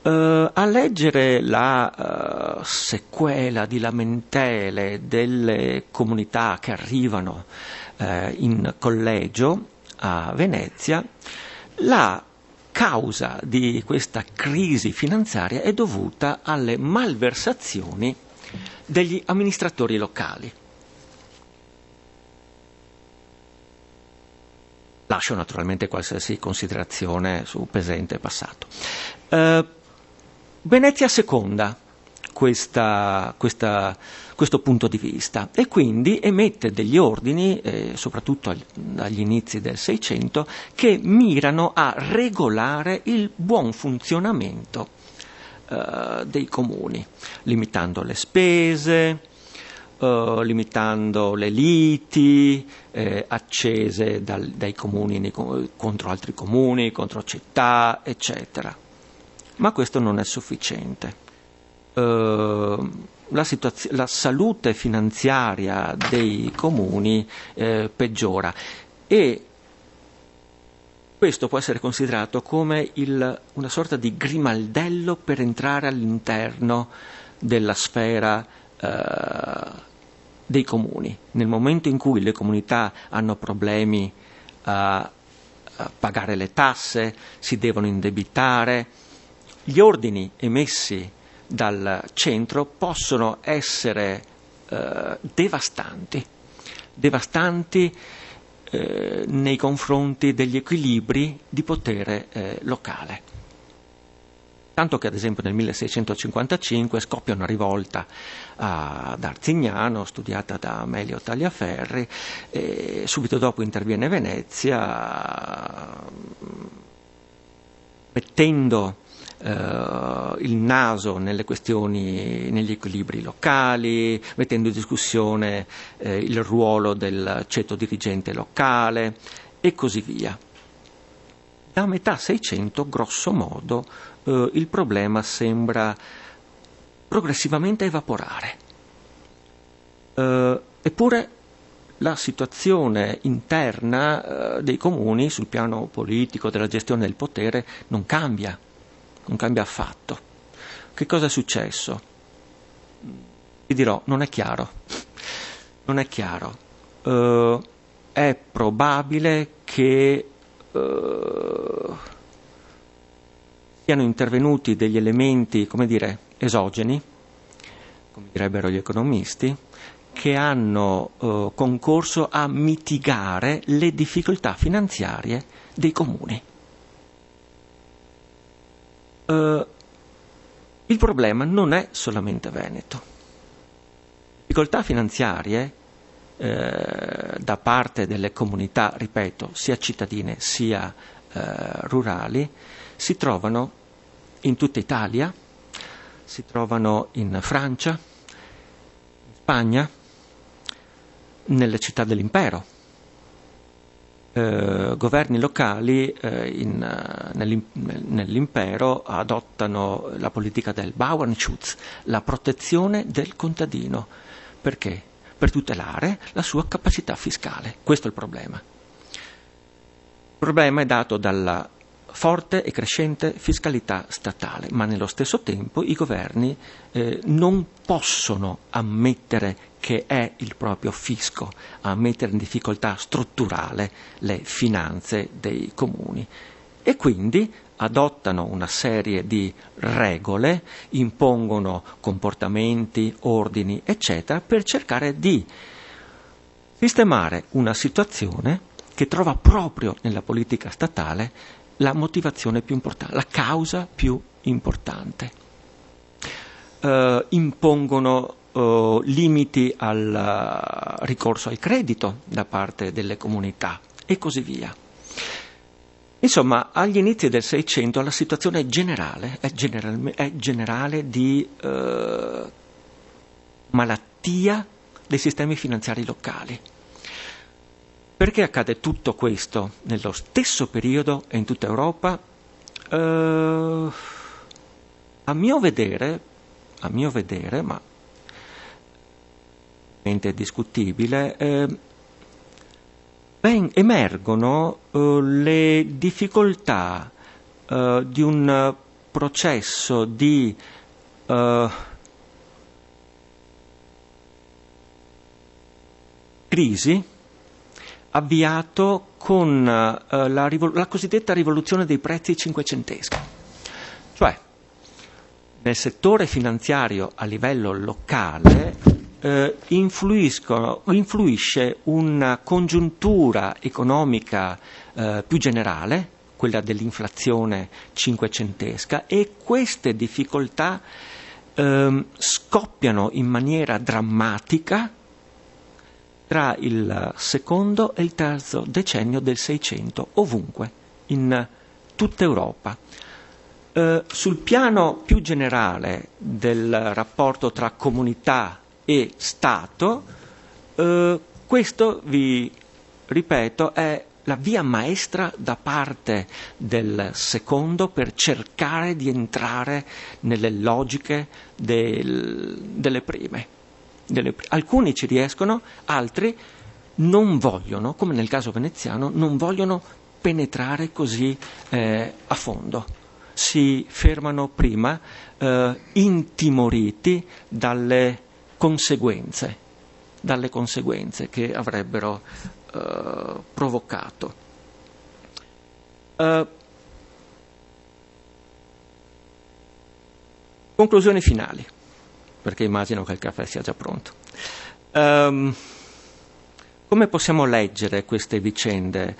A leggere la sequela di lamentele delle comunità che arrivano in collegio a Venezia, la causa di questa crisi finanziaria è dovuta alle malversazioni degli amministratori locali. Lascio naturalmente qualsiasi considerazione su presente e passato. Venezia seconda questo punto di vista e quindi emette degli ordini, soprattutto agli inizi del Seicento, che mirano a regolare il buon funzionamento dei comuni, limitando le spese, limitando le liti accese dai comuni contro altri comuni, contro città, eccetera. Ma questo non è sufficiente. La salute finanziaria dei comuni peggiora e questo può essere considerato come una sorta di grimaldello per entrare all'interno della sfera dei comuni. Nel momento in cui le comunità hanno problemi a pagare le tasse, si devono indebitare, gli ordini emessi dal centro possono essere devastanti nei confronti degli equilibri di potere locale. Tanto che ad esempio nel 1655 scoppia una rivolta ad Arzignano, studiata da Amelio Tagliaferri, e subito dopo interviene Venezia, mettendo il naso nelle questioni, negli equilibri locali, mettendo in discussione il ruolo del ceto dirigente locale e così via. Da metà Seicento, grosso modo, il problema sembra progressivamente evaporare. Eppure la situazione interna dei comuni sul piano politico, della gestione del potere, non cambia affatto. Che cosa è successo? Vi dirò, non è chiaro. È probabile che siano intervenuti degli elementi, come dire, esogeni, come direbbero gli economisti, che hanno concorso a mitigare le difficoltà finanziarie dei comuni. Il problema non è solamente Veneto. Difficoltà finanziarie da parte delle comunità, ripeto, sia cittadine sia rurali si trovano in tutta Italia, si trovano in Francia, in Spagna, nelle città dell'impero. Governi locali nell'impero adottano la politica del Bauernschutz, la protezione del contadino. Perché? Per tutelare la sua capacità fiscale. Questo è il problema. Il problema è dato dalla forte e crescente fiscalità statale, ma nello stesso tempo i governi non possono ammettere che è il proprio fisco a mettere in difficoltà strutturale le finanze dei comuni e quindi adottano una serie di regole, impongono comportamenti, ordini, eccetera, per cercare di sistemare una situazione che trova proprio nella politica statale la motivazione più importante, la causa più importante. Impongono limiti al ricorso al credito da parte delle comunità e così via. Insomma, agli inizi del Seicento la situazione generale è generale di malattia dei sistemi finanziari locali. Perché accade tutto questo nello stesso periodo e in tutta Europa? A mio vedere, ma è discutibile, emergono le difficoltà di un processo di crisi avviato con la cosiddetta rivoluzione dei prezzi cinquecenteschi. Cioè, nel settore finanziario a livello locale influisce una congiuntura economica più generale, quella dell'inflazione cinquecentesca, e queste difficoltà scoppiano in maniera drammatica tra il secondo e il terzo decennio del Seicento, ovunque, in tutta Europa. Sul piano più generale del rapporto tra comunità e Stato, questo, vi ripeto, è la via maestra da parte del secondo per cercare di entrare nelle logiche delle prime. Alcuni ci riescono, altri non vogliono, come nel caso veneziano, non vogliono penetrare così a fondo. Si fermano prima, intimoriti dalle conseguenze che avrebbero provocato. Conclusioni finali, perché immagino che il caffè sia già pronto. Come possiamo leggere queste vicende?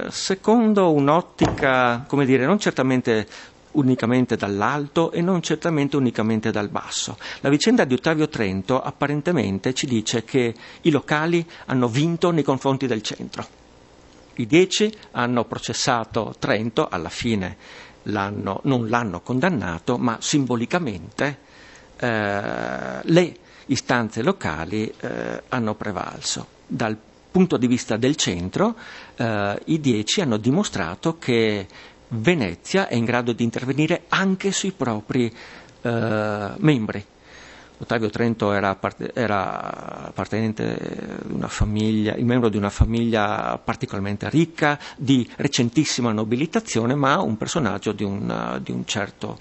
Secondo un'ottica, come dire, non certamente unicamente dall'alto e non certamente unicamente dal basso. La vicenda di Ottavio Trento apparentemente ci dice che i locali hanno vinto nei confronti del centro. I 10 hanno processato Trento, alla fine non l'hanno condannato, ma simbolicamente le istanze locali hanno prevalso. Dal punto di vista del centro, i 10 hanno dimostrato che Venezia è in grado di intervenire anche sui propri membri. Ottavio Trento era appartenente ad una famiglia, il membro di una famiglia particolarmente ricca, di recentissima nobilitazione, ma un personaggio di un certo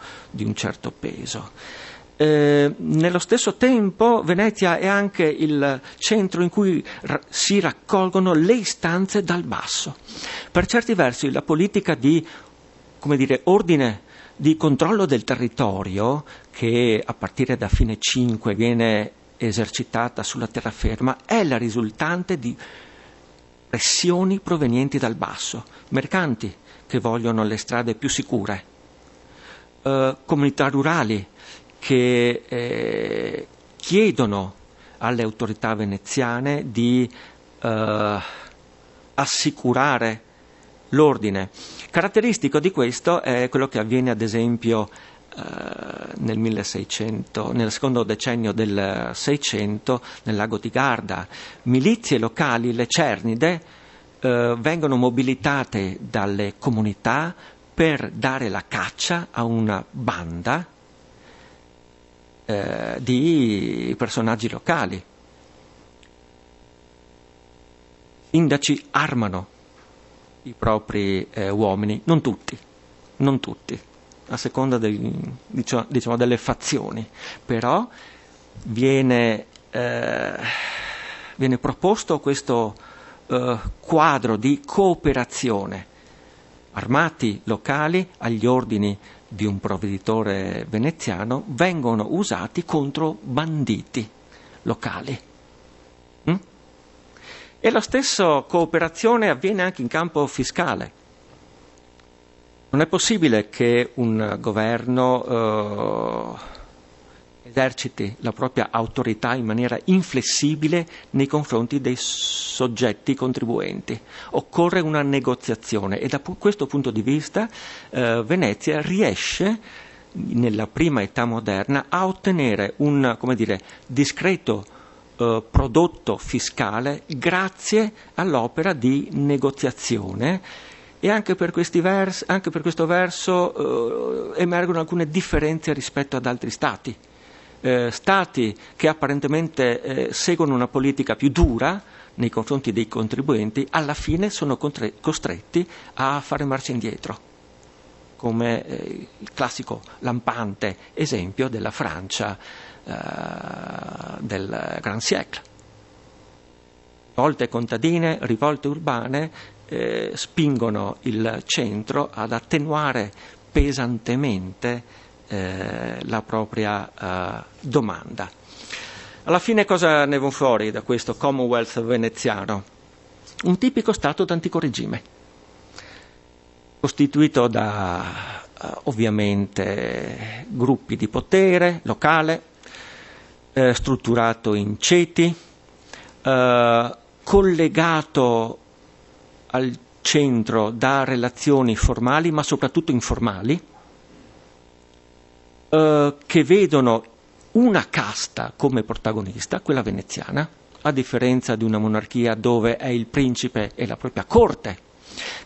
peso. Nello stesso tempo Venezia è anche il centro in cui si raccolgono le istanze dal basso. Per certi versi la politica di, come dire, ordine, di controllo del territorio, che a partire da fine 5 viene esercitata sulla terraferma, è la risultante di pressioni provenienti dal basso, mercanti che vogliono le strade più sicure, comunità rurali che chiedono alle autorità veneziane di assicurare l'ordine. Caratteristico di questo è quello che avviene ad esempio nel 1600, nel secondo decennio del 600 nel lago di Garda. Milizie locali, le Cernide, vengono mobilitate dalle comunità per dare la caccia a una banda di personaggi locali. I sindaci armano i propri uomini, non tutti, a seconda diciamo, delle fazioni, però viene proposto questo quadro di cooperazione. Armati locali agli ordini di un provveditore veneziano vengono usati contro banditi locali. E la stessa cooperazione avviene anche in campo fiscale. Non è possibile che un governo eserciti la propria autorità in maniera inflessibile nei confronti dei soggetti contribuenti. Occorre una negoziazione e da questo punto di vista Venezia riesce nella prima età moderna a ottenere un, come dire, discreto prodotto fiscale grazie all'opera di negoziazione. E anche per questo verso emergono alcune differenze rispetto ad altri stati. Stati che apparentemente seguono una politica più dura nei confronti dei contribuenti, alla fine sono costretti a fare marcia indietro, come il classico lampante esempio della Francia del Grand Siècle. Rivolte contadine, rivolte urbane spingono il centro ad attenuare pesantemente la propria domanda. Alla fine cosa ne va fuori da questo Commonwealth veneziano? Un tipico stato d'antico regime, costituito da ovviamente gruppi di potere locale, strutturato in ceti, collegato al centro da relazioni formali ma soprattutto informali, che vedono una casta come protagonista, quella veneziana, a differenza di una monarchia dove è il principe e la propria corte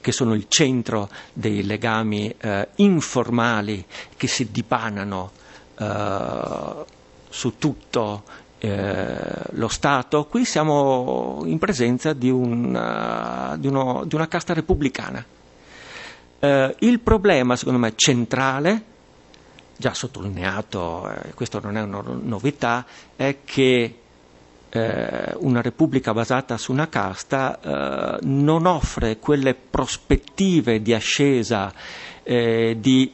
che sono il centro dei legami informali che si dipanano su tutto lo Stato. Qui siamo in presenza di una casta repubblicana. Il problema, secondo me, centrale, già sottolineato, questo non è una novità, è che una repubblica basata su una casta non offre quelle prospettive di ascesa, di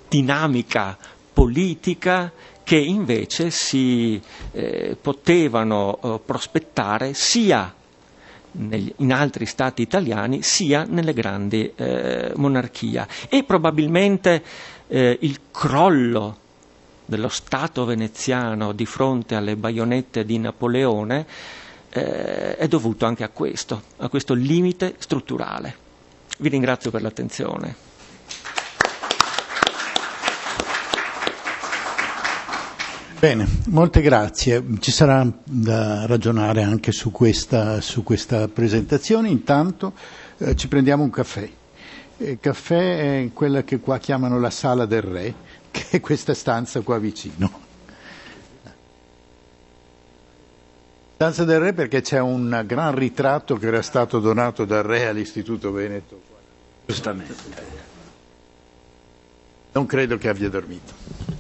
dinamica politica che invece si potevano prospettare sia in altri stati italiani sia nelle grandi monarchie. E probabilmente il crollo dello Stato veneziano di fronte alle baionette di Napoleone è dovuto anche a questo limite strutturale. Vi ringrazio per l'attenzione. Bene, molte grazie. Ci sarà da ragionare anche su questa presentazione. Intanto ci prendiamo un caffè. Il caffè è quella che qua chiamano la Sala del Re, che è questa stanza qua vicino. Stanza del Re perché c'è un gran ritratto che era stato donato dal Re all'Istituto Veneto. Giustamente. Non credo che abbia dormito.